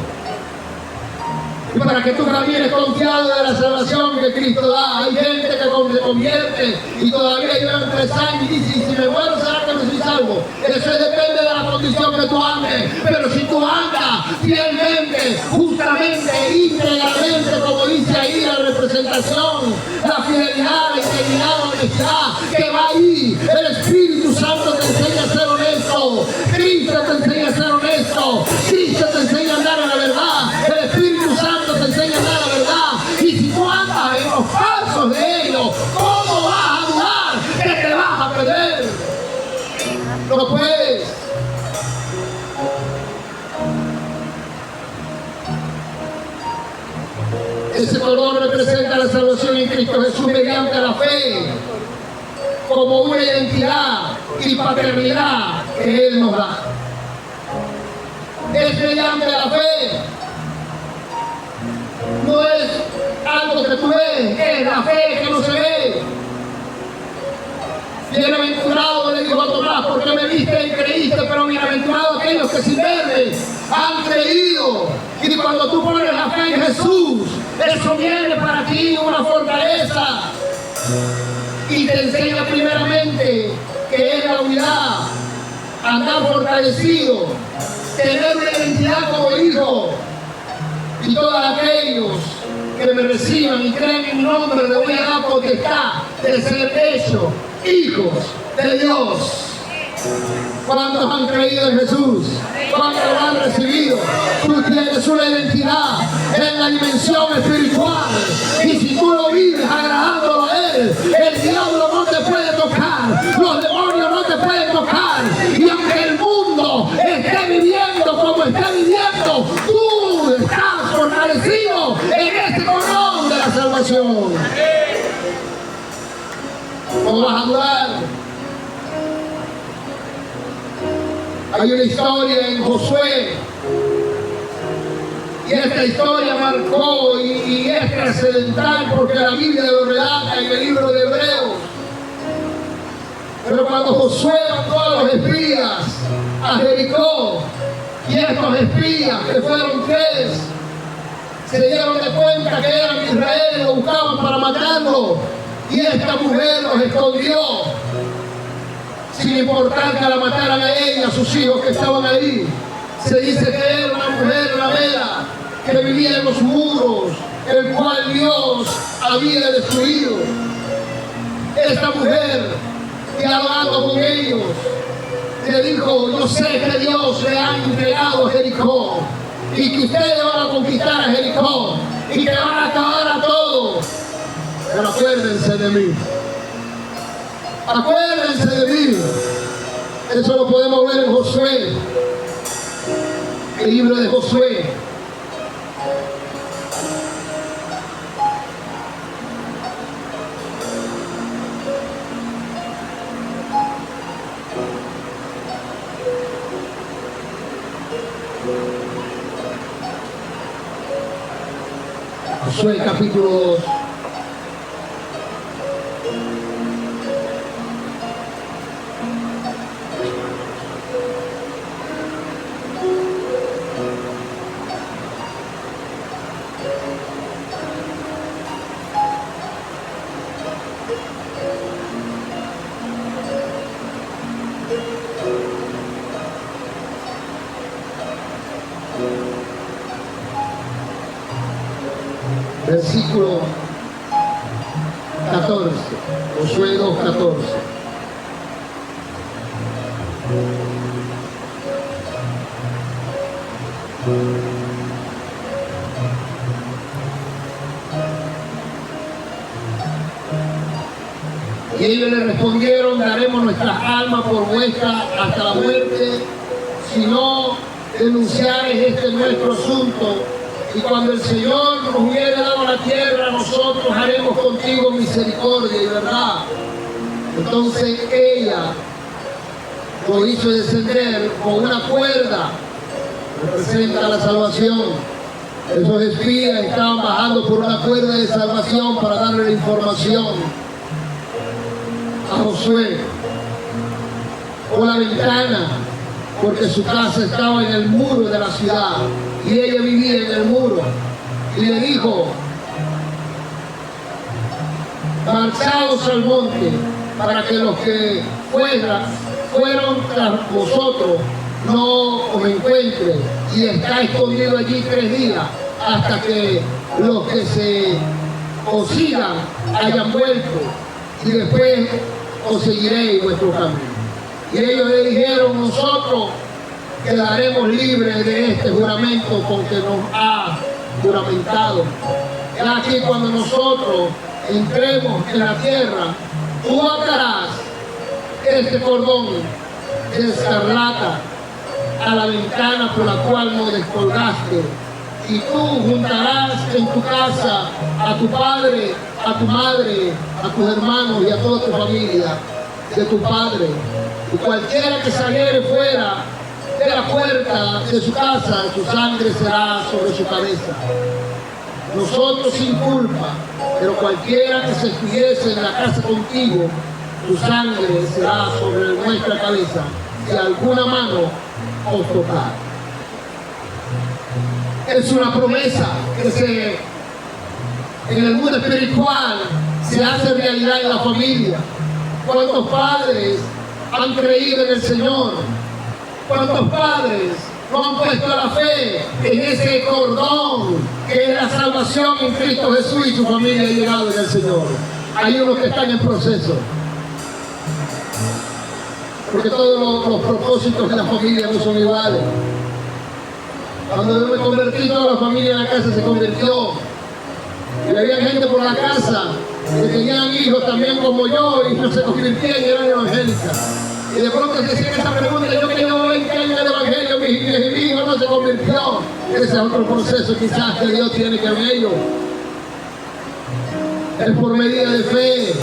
Y para que tú camines confiado de la salvación que Cristo da. Hay gente que se convierte y todavía llevan 3 años y dice: si me muero, ¿será que no soy salvo? Eso depende de la condición que tú andes. Pero si tú andas fielmente, justamente, íntegramente, como dice ahí la representación, la fidelidad, la integridad, la honestidad, que va ahí. El Espíritu Santo te enseña a ser honesto. Cristo te enseña a ser honesto. Cristo te enseña a andar en la verdad. El Espíritu Santo te enseña a andar en la verdad. Y si tú andas en los pasos de ellos, Ese cordón representa la salvación en Cristo Jesús mediante la fe, como una identidad y paternidad que Él nos da. Es mediante la fe. No es algo que tú ves, es la fe que no se ve. Bienaventurado, le dijo a Tomás, porque me viste y creíste, pero bienaventurados aquellos que sin verme han creído. Y cuando tú pones la fe en Jesús, eso viene para ti una fortaleza y te enseña primeramente que es la unidad, andar fortalecido, tener una identidad como hijo. Y todos aquellos que me reciban y creen en mi nombre, le voy a dar potestad de ser hechos hijos de Dios. ¿Cuántos han creído en Jesús? ¿Cuántos lo han recibido? Tú tienes una identidad en la dimensión espiritual. Y si tú lo vives agradándolo a Él, el diablo no te puede tocar, los demonios no te pueden tocar. Y aunque el mundo esté viviendo como está viviendo, tú estás fortalecido en este cordón de la salvación. ¿Cómo vas a dudar? Hay una historia en Josué, y esta historia marcó y es trascendental porque la Biblia lo relata en el libro de Hebreos. Pero cuando Josué mandó a los espías a Jericó, y estos espías, que fueron 3, se dieron de cuenta que eran de Israel, lo buscaban para matarlo, y esta mujer los escondió, sin importar que la mataran a ella, a sus hijos que estaban ahí. Se dice que era una mujer ramera que vivía en los muros, el cual Dios había destruido. Esta mujer, dialogando con ellos, le dijo: yo sé que Dios le ha entregado a Jericó y que ustedes van a conquistar a Jericó y que van a acabar a todos, pero acuérdense de mí. Acuérdense de mí. Eso lo podemos ver en Josué, el libro de Josué. Josué capítulo 2. Versículo 14, Josué 2:14. Y ellos le respondieron: daremos nuestras almas por vuestra hasta la muerte, si no denunciares este nuestro asunto. Y cuando el Señor nos hubiere dado la tierra, nosotros haremos contigo misericordia y verdad. Entonces ella lo hizo descender con una cuerda, representa la salvación. Esos espías estaban bajando por una cuerda de salvación para darle la información a Josué. Por la ventana, porque su casa estaba en el muro de la ciudad y ella vivía en el muro. Y le dijo: marchaos al monte, para que los que fueron tras vosotros no os encuentren, y está escondido allí 3 días, hasta que los que se os sigan hayan vuelto, y después os seguiréis vuestro camino. Y ellos le dijeron: nosotros quedaremos libres de este juramento con que nos ha juramentado. Y aquí, cuando nosotros entremos en la tierra, tú atarás este cordón de escarlata a la ventana por la cual nos descolgaste, y tú juntarás en tu casa a tu padre, a tu madre, a tus hermanos y a toda tu familia de tu padre. Y cualquiera que saliere fuera de la puerta de su casa, su sangre será sobre su cabeza. Nosotros sin culpa, pero cualquiera que se estuviese en la casa contigo, tu sangre será sobre nuestra cabeza, si alguna mano os tocar. Es una promesa que en el mundo espiritual se hace realidad en la familia. ¿Cuántos padres han creído en el Señor? ¿Cuántos padres no han puesto la fe en ese cordón que es la salvación en Cristo Jesús, y su familia ha llegado en el Señor? Hay unos que están en proceso, porque todos los propósitos de la familia no son iguales. Cuando yo me convertí, toda la familia en la casa se convirtió. Y había gente por la casa que tenían hijos también como yo y no se convirtieron y eran evangélicas. Y de pronto se hacían esa pregunta: yo que llevo 20 años en el evangelio, mi hijo no se convirtió. Ese es otro proceso quizás que Dios tiene que ver ellos. Es por medida de fe.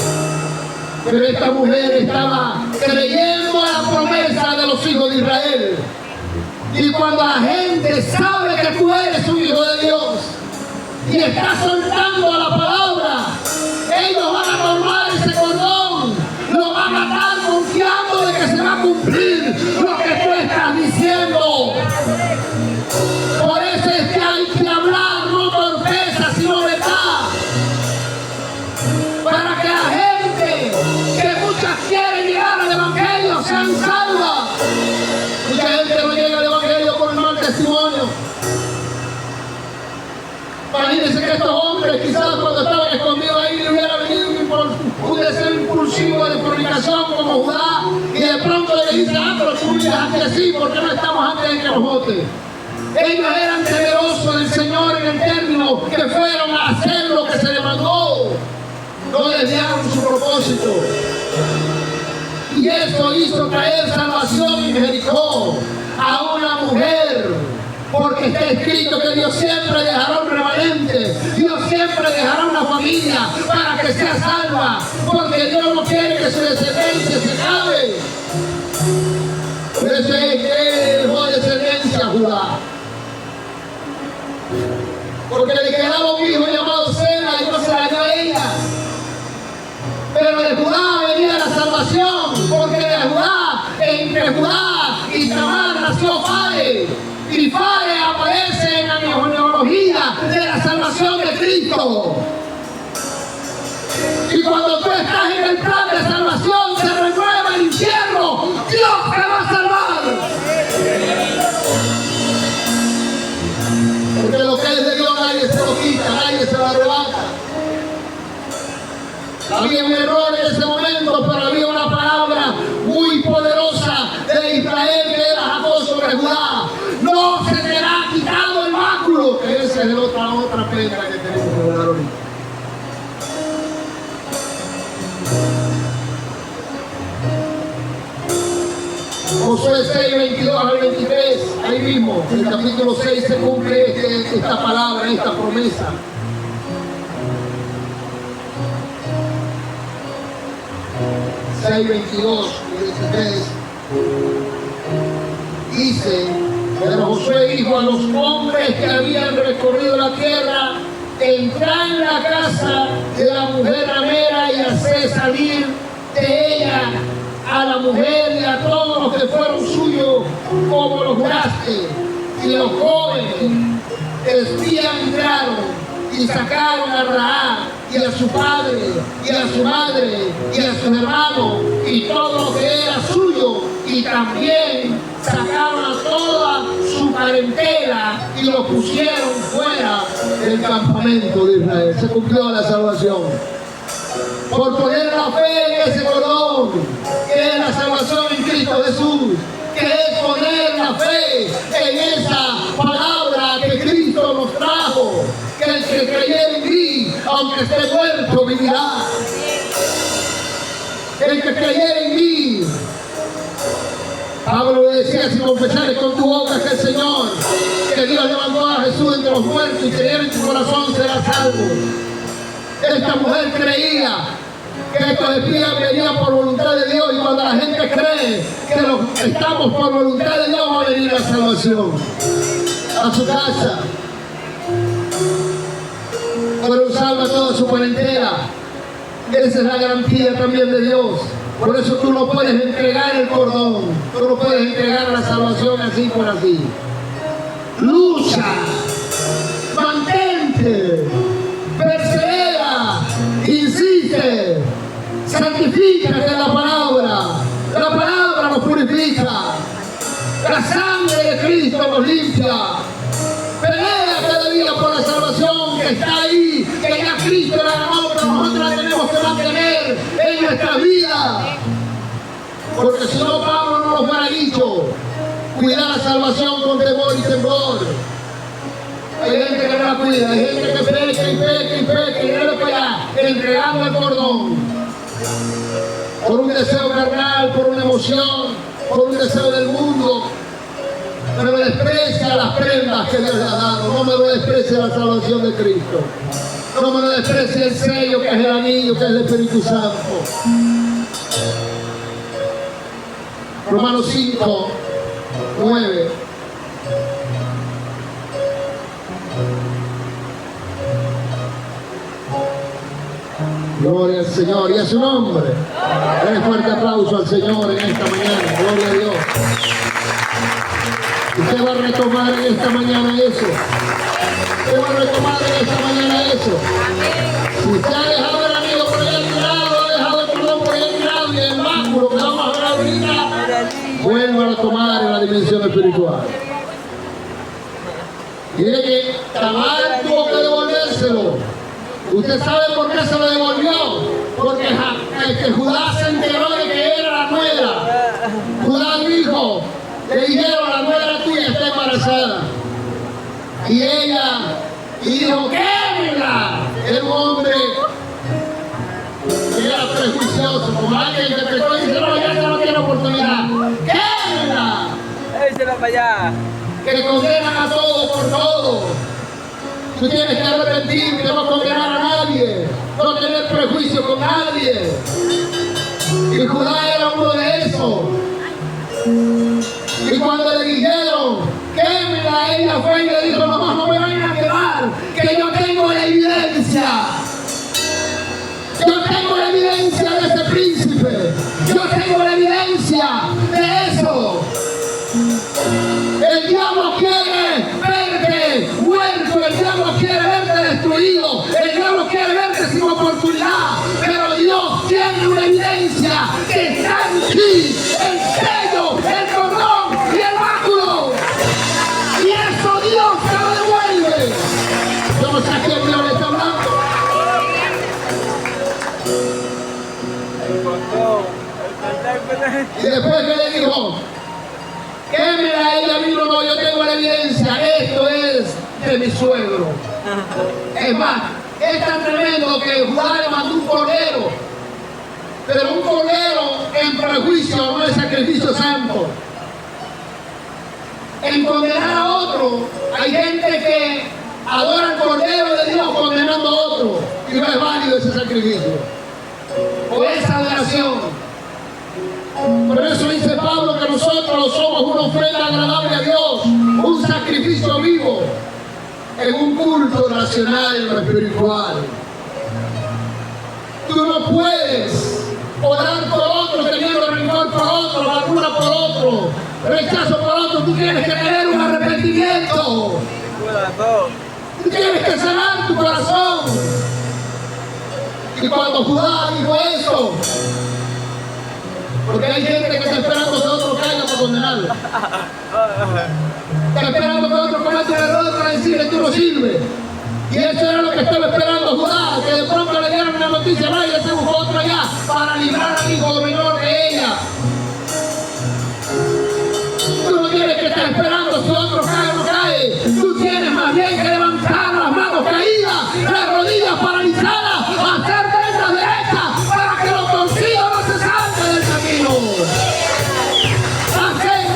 Pero esta mujer estaba creyendo a la promesa de los hijos de Israel. Y cuando la gente sabe que tú eres un hijo de Dios y estás soltando la palabra, ellos van a tomar ese cordón, lo van a atar confiando de que se va a cumplir lo que tú estás diciendo. Por eso es que hay que hablar, no torpeza, sino verdad, para que la gente, que muchas quieren llegar al evangelio, sean salvas. Mucha gente no llega al evangelio por el mal testimonio. Imagínense que estos hombres, quizás cuando estaban escondidos ahí, le hubiera venido un deseo impulsivo de fornicación como Judá, y de pronto le dicen: pero tú viajaste así, ¿por qué no estamos antes en el bote? Ellos eran temerosos del Señor en el término que fueron a hacer lo que se les mandó. No desviaron su propósito. Y eso hizo traer salvación y Jericó a una mujer, porque está escrito que Dios siempre dejará un remanente, Dios siempre dejará una familia para que sea salva, porque Dios no quiere que su descendencia se acabe. Por eso es que Él dejó descendencia a Judá, porque le quedaba un hijo llamado Sela y no se la dio a ella. Pero de Judá venía la salvación, porque de Judá, entre Judá y Tamar nació Fare, y Fare aparece en la genealogía de la salvación de Cristo. Y cuando tú estás en el plan de salvación, se renueva el infierno, Dios te va a salvar. Porque lo que es de Dios nadie se lo quita, nadie se lo arrebata. Había un error en ese momento, pero había una palabra muy poderosa de Israel que era Jacob sobre Judá: no se te ha quitado el báculo. Esa es la otra pedra que tenemos que hablar ahorita. Josué 6, 22 al 23, ahí mismo, en el capítulo 6 se cumple esta palabra, esta promesa. ...6, 22 y 23... dice: pero Josué dijo a los hombres que habían recorrido la tierra: entrad en la casa de la mujer ramera y haced salir de ella a la mujer y a todos los que fueron suyos, como lo juraste. Y los jóvenes espías entraron y sacaron a Rahab y a su padre y a su madre y a sus hermanos y todo lo que era suyo, y también sacaron a toda su parentela y lo pusieron fuera del campamento de Israel. Se cumplió la salvación por poner la fe en ese cordón, que es la salvación en Cristo Jesús, que es poner la fe en esa palabra que Cristo nos trajo, que el que creyere en mí, aunque esté muerto, vivirá. El que creyere en mí, Pablo le decía, si confesares con tu boca que el Señor, que Dios levantó a Jesús entre los muertos y creer en tu corazón serás salvo. Esta mujer creía que estos espías venían por voluntad de Dios, y cuando la gente cree que estamos por voluntad de Dios, va a venir la salvación a su casa. Pero salva toda su parentela. Esa es la garantía también de Dios. Por eso tú no puedes entregar el cordón, tú no puedes entregar la salvación así por así. Lucha, mantente, persevera, insiste, santifícate en la palabra. La palabra nos purifica, la sangre de Cristo nos limpia. Pelea cada día por la salvación que está ahí, que ya Cristo la ganó, pero nosotros la tenemos que mantener en nuestra vida. Porque si no, Pablo no nos hubiera dicho, cuidar la salvación con temor y temblor. Hay gente que no la cuida, hay gente que peca y peca y peca y no le pega, entregando el cordón. Por un deseo carnal, por una emoción, por un deseo del mundo. Pero desprecia las prendas que Dios le ha dado. No me lo desprecia la salvación de Cristo. No me lo desprecia el sello que es el anillo, que es el Espíritu Santo. Romanos 5, 9. Gloria al Señor y a su nombre. Den un fuerte aplauso al Señor en esta mañana. Gloria a Dios. Usted va a retomar en esta mañana eso. Usted va a retomar en esta mañana eso. Si usted ha dejado el anillo por allá tirado, ha dejado el cordón por allá tirado y el báculo que vamos a ver ahorita, vuelva a retomar en la dimensión espiritual. Y mire que Tamar tuvo que devolvérselo. ¿Usted sabe por qué se lo devolvió? Porque Judá se enteró de que era la nuera. Judá dijo, le dijeron, la nuera tuya está embarazada. Y ella dijo, quémela. Era un hombre que era prejuicioso, como alguien que empezó y dice, no, ya no tiene oportunidad. ¡Quémela! Échela para allá. Que condenan a todos por todo. Tú tienes que arrepentirte, no condenar a nadie, no tener prejuicio con nadie. Y Judá era uno de esos. Y cuando le dijeron, quémela, ella fue y le dijo, no me vayan a quemar, que yo tengo la evidencia. Yo tengo la evidencia de ese príncipe. Yo tengo la evidencia de eso. El diablo quiere verte muerto, el diablo quiere verte destruido, el diablo quiere verte sin oportunidad, pero Dios tiene una evidencia que está en ti, el sello, el cordón y el báculo. Y eso Dios te lo devuelve. Yo no sé a quién Dios le está hablando. Y después que le dijo, quémela, ella vino, no, yo tengo la evidencia, esto es de mi suegro. Es más, es tan tremendo que Judá le mandó un cordero, pero un cordero en prejuicio no es sacrificio santo. En condenar a otro, hay gente que adora el cordero de Dios condenando a otro, y no es válido ese sacrificio o esa adoración. Por eso dice Pablo que nosotros somos una ofrenda agradable a Dios, un sacrificio vivo, en un culto racional en lo espiritual. Tú no puedes orar por otro, teniendo rencor por otro, amargura por otro, rechazo por otro. Tú tienes que tener un arrepentimiento. Tú tienes que sanar tu corazón. Y cuando Judá dijo eso, porque hay gente que está esperando que otro caiga para condenarlo. Está esperando que otro cometa un error para decirle tú no sirves. Y eso era lo que estaba esperando Judá, que de pronto le dieran una noticia, vaya, se buscó otro allá para librar al hijo menor de ella. Tú no tienes que estar esperando si otro cae o no cae. Tú tienes más bien que levantar las manos caídas, las rodillas paralizadas, hacer vendas derechas para que los torcidos no se salgan del camino. Hacer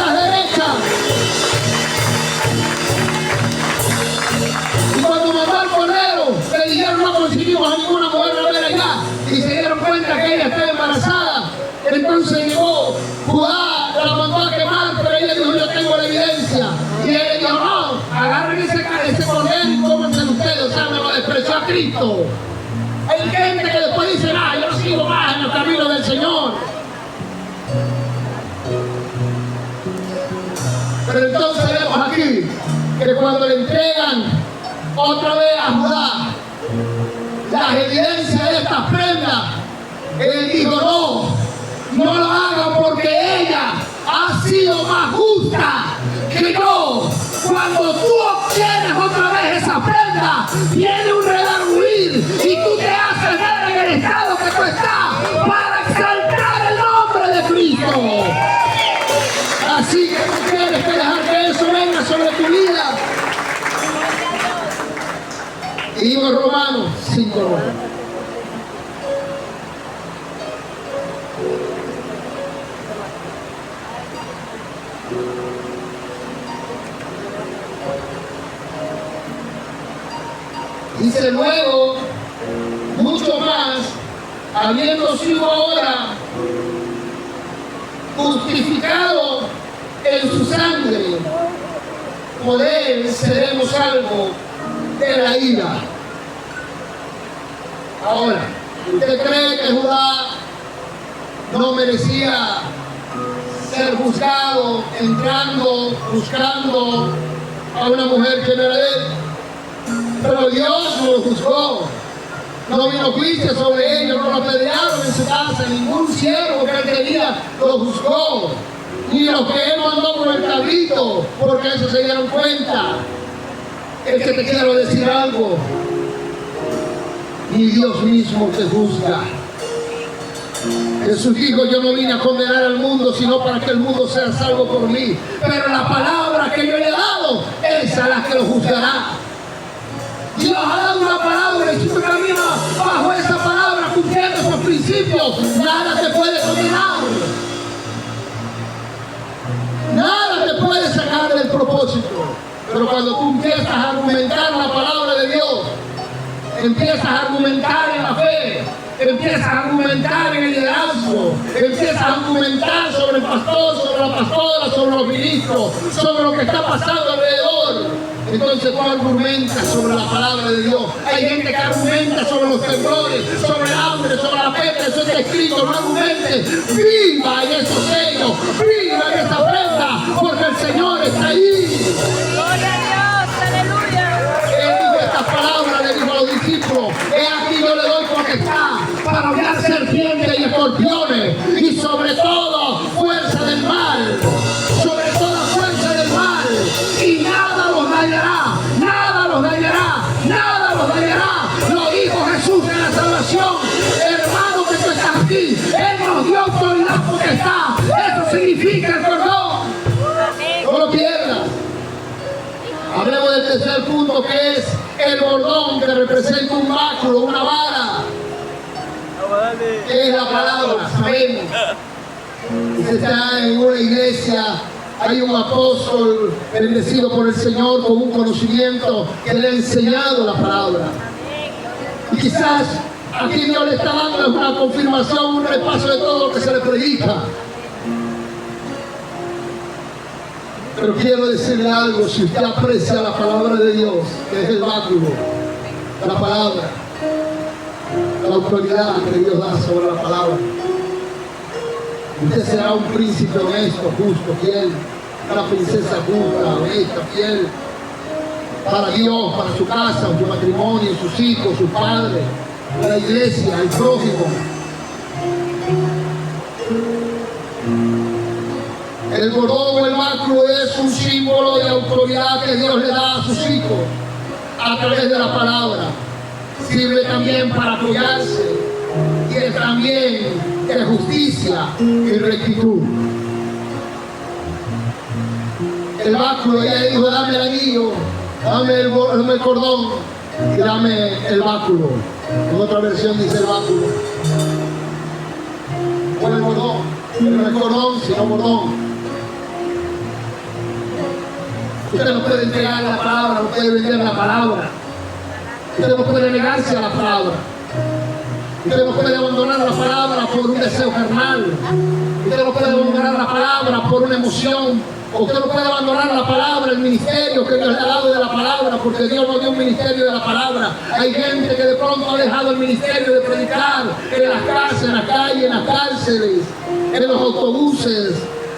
Entonces llegó Judá, la mandó a quemar, pero ella dijo, yo tengo la evidencia. Y él le dijo, no, agarren ese cordero y cómanse ustedes, o sea, me lo despreció a Cristo. Hay gente que después dice, yo no sigo más en el camino del Señor. Pero entonces vemos aquí que cuando le entregan otra vez a Judá las evidencias de estas prendas, él dijo, no lo hagan porque ella ha sido más justa que yo. Cuando tú obtienes otra vez esa prenda, viene un redarguir y tú te haces ver en el estado que tú estás para exaltar el nombre de Cristo. Así que tú tienes que dejar que eso venga sobre tu vida. Y digo Romanos 5:9. Dice luego, mucho más, habiendo sido ahora justificado en su sangre, por él seremos salvos de la ira. Ahora, ¿usted cree que Judá no merecía ser juzgado, entrando, buscando a una mujer que no era de él? Pero Dios no lo juzgó. No vino juicio sobre ellos, no lo apedrearon en su casa, ningún siervo que él tenía lo juzgó. Ni los que él mandó con el cabrito, porque eso se dieron cuenta. Es que te quiero decir algo. Ni Dios mismo te juzga. Jesús dijo, yo no vine a condenar al mundo, sino para que el mundo sea salvo por mí. Pero la palabra que yo le he dado, esa es la que lo juzgará. Dios ha dado una palabra y si tú caminas bajo esa palabra, cumpliendo esos principios, nada te puede condenar. Nada te puede sacar del propósito. Pero cuando tú empiezas a argumentar la palabra de Dios, empiezas a argumentar en la fe, empiezas a argumentar en el liderazgo, empiezas a argumentar sobre el pastor, sobre la pastora, sobre los ministros, sobre lo que está pasando alrededor. Entonces tú argumentas sobre la palabra de Dios. Hay gente que argumenta sobre los temblores, sobre el hambre, sobre la peste. Eso está escrito, no argumentes. Viva en esos sellos, viva en esa prenda, porque el Señor está ahí. Gloria a Dios, aleluya. Él dijo estas palabras, le dijo a los discípulos, he aquí yo le doy potestad para hollar serpientes y escorpiones y sobre todo fuerza del mal, sobre toda fuerza del mal, y nada los dañará, nada los dañará, nada los dañará. Lo dijo Jesús en la salvación. Hermano, que tú estás aquí, Él nos dio autoridad porque está. Eso significa el perdón. No lo pierdas. Hablemos del tercer punto, que es el bordón, que representa un báculo, una vara. Es la palabra, sabemos. Si está en una iglesia, hay un apóstol bendecido por el Señor con un conocimiento que le ha enseñado la palabra. Y quizás aquí Dios le está dando una confirmación, un repaso de todo lo que se le predica. Pero quiero decirle algo, si usted aprecia la palabra de Dios, que es el báculo, la palabra, la autoridad que Dios da sobre la palabra, usted será un príncipe honesto, justo, fiel, una princesa justa, honesta, fiel, para Dios, para su casa, su matrimonio, sus hijos, sus padres, la iglesia, el prójimo. El bordón o el báculo es un símbolo de autoridad que Dios le da a sus hijos a través de la palabra. Sirve también para apoyarse y es también de justicia y rectitud. El báculo, ella dijo, dame el anillo, dame el cordón y dame el báculo. En otra versión dice el báculo. O el bordón, pero no es cordón, sino bordón. Usted no puede entregar la palabra, no puede vender la palabra. Usted no puede negarse a la palabra. Usted no puede abandonar la palabra por un deseo carnal. Usted no puede abandonar la palabra por una emoción. Usted no puede abandonar la palabra, el ministerio que Dios le ha dado de la palabra, porque Dios nos dio un ministerio de la palabra. Hay gente que de pronto ha dejado el ministerio de predicar en las casas, en la calle, en las cárceles, en los autobuses.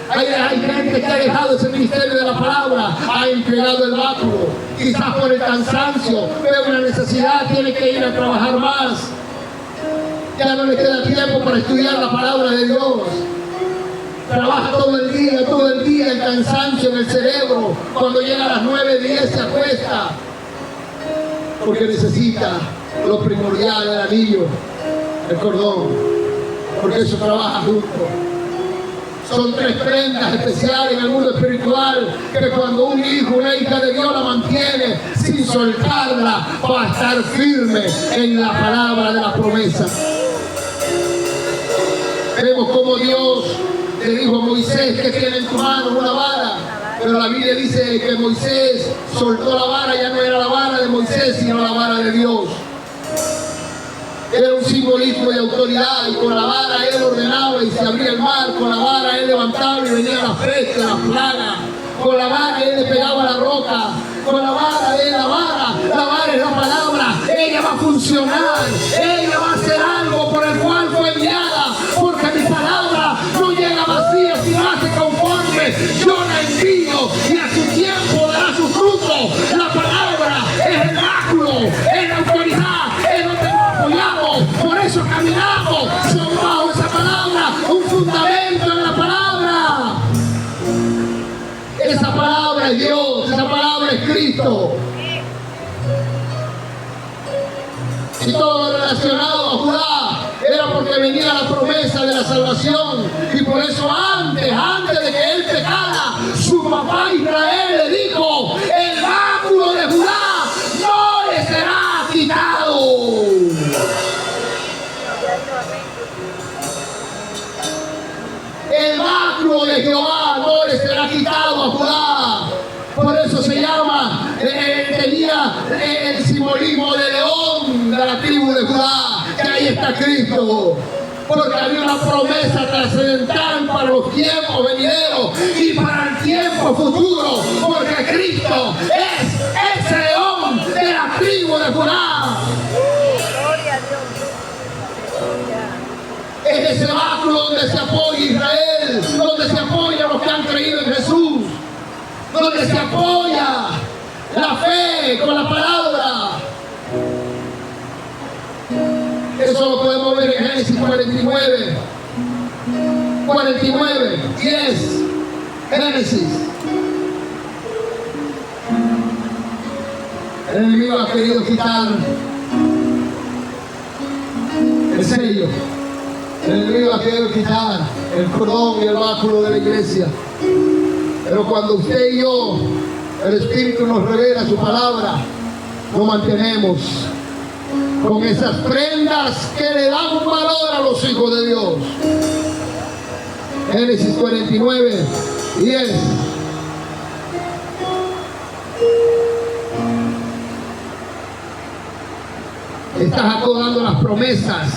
Hay gente que ha dejado ese ministerio de la palabra, ha entregado el báculo, quizás por el cansancio, pero una necesidad, tiene que ir a trabajar más. Ya no le queda tiempo para estudiar la palabra de Dios. Trabaja todo el día, el cansancio en el cerebro. Cuando llega a las 9, 10 se acuesta. Porque necesita lo primordial, el anillo, el cordón. Porque eso trabaja junto. Son 3 prendas especiales en el mundo espiritual que cuando un hijo, una hija de Dios la mantiene sin soltarla, va a estar firme en la palabra de la promesa. Vemos como Dios le dijo a Moisés que tiene en tu mano una vara, pero la Biblia dice que Moisés soltó la vara, ya no era la vara de Moisés, sino la vara de Dios. Era un simbolismo de autoridad, y con la vara él ordenaba y se abría el mar, con la vara él levantaba y venía la peste, la plaga, con la vara él le pegaba la roca, con la vara es la vara es la palabra, ella va a funcionar, ella va a hacer algo por el cual fue enviada, porque mi palabra no llega vacía, sino hace conforme yo la envío, y a su tiempo dará su fruto. La palabra es el báculo, es la autoridad, es donde nos apoyamos, por eso caminamos, son bajo esa palabra, un fundamento en la palabra. Esa palabra es Dios, esa palabra es Cristo. Y todo lo relacionado a Judá era porque venía la promesa de la salvación. Y por eso antes de que él pecara, su papá Israel le dijo: el báculo de Judá no le será quitado. El báculo de Jehová no le será quitado a Judá. Por eso se llama, tenía el simbolismo de león de la tribu de Judá, que ahí está Cristo. Porque había una promesa trascendental para los tiempos venideros y para el tiempo futuro, porque Cristo es ese león de la tribu de Judá. Gloria a Dios. Es ese báculo donde se apoya Israel, donde se apoyan los que han creído en Jesús, donde se apoya la fe con la palabra. Eso lo podemos ver en Génesis 49, 10. Génesis. El enemigo ha querido quitar el sello. El enemigo ha querido quitar el cordón y el báculo de la iglesia. Pero cuando usted y yo, el Espíritu nos revela su palabra, nos mantenemos con esas prendas que le dan un valor a los hijos de Dios. Génesis 49, 10. Está Jacob dando las promesas,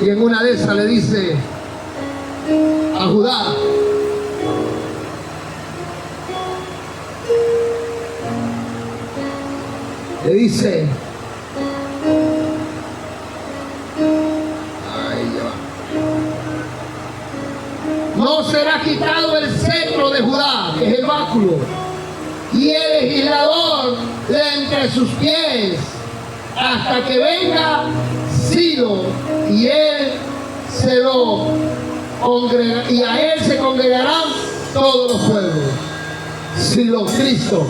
y en una de esas le dice a Judá: le dice, no será quitado el cetro de Judá, que es el báculo, y el legislador de entre sus pies, hasta que venga Ciro, y él se lo congrega, y a él se congregarán todos los pueblos. Ciro, Cristo.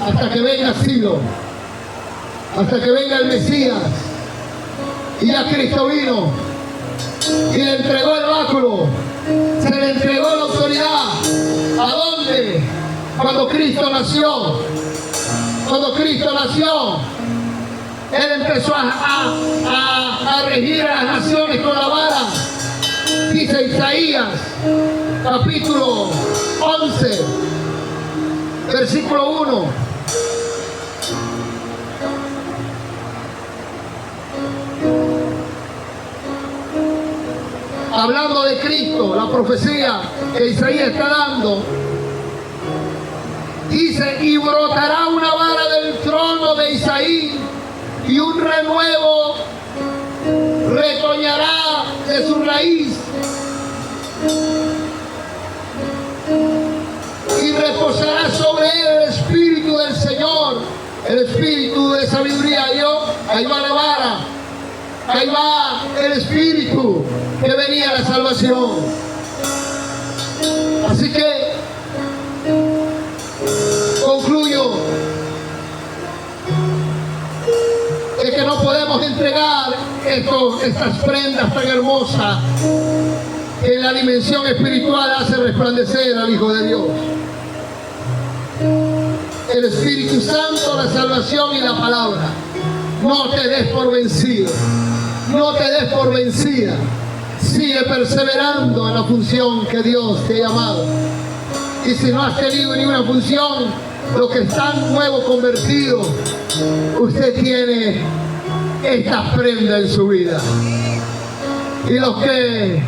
Hasta que venga Ciro, hasta que venga el Mesías. Y ya Cristo vino y le entregó el báculo, se le entregó la autoridad. ¿A dónde? Cuando Cristo nació. Cuando Cristo nació, Él empezó a regir a las naciones con la vara. Dice Isaías, capítulo 11, versículo 1. hablando de Cristo, la profecía que Isaías está dando, dice, y brotará una vara del trono de Isaí, y un renuevo retoñará de su raíz, y reposará sobre él el Espíritu del Señor, el Espíritu de sabiduría. Ahí va la vara, ahí va el Espíritu que venía a la salvación. Así que concluyo que no podemos entregar estas prendas tan hermosas que en la dimensión espiritual hace resplandecer al Hijo de Dios. El Espíritu Santo, la salvación y la palabra. No te des por vencido, no te des por vencida. Sigue perseverando en la función que Dios te ha llamado. Y si no has tenido ninguna función, los que están nuevos convertidos, usted tiene estas prendas en su vida. Y los que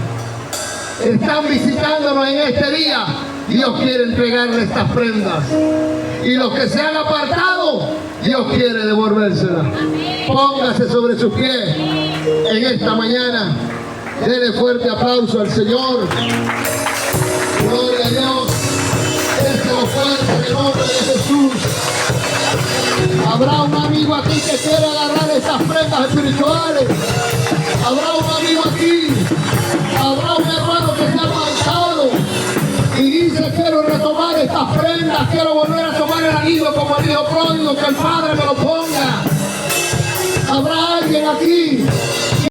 están visitándonos en este día, Dios quiere entregarle estas prendas. Y los que se han apartado, Dios quiere devolvérselas. Póngase sobre sus pies en esta mañana. Dele fuerte aplauso al Señor. Gloria a Dios. Déselo fuerte en el nombre de Jesús. Habrá un amigo aquí que quiere agarrar estas prendas espirituales. Habrá un amigo aquí. Habrá un hermano que se ha marchado y dice, quiero retomar estas prendas, quiero volver a tomar el anillo como el hijo pródigo, que el Padre me lo ponga. Habrá alguien aquí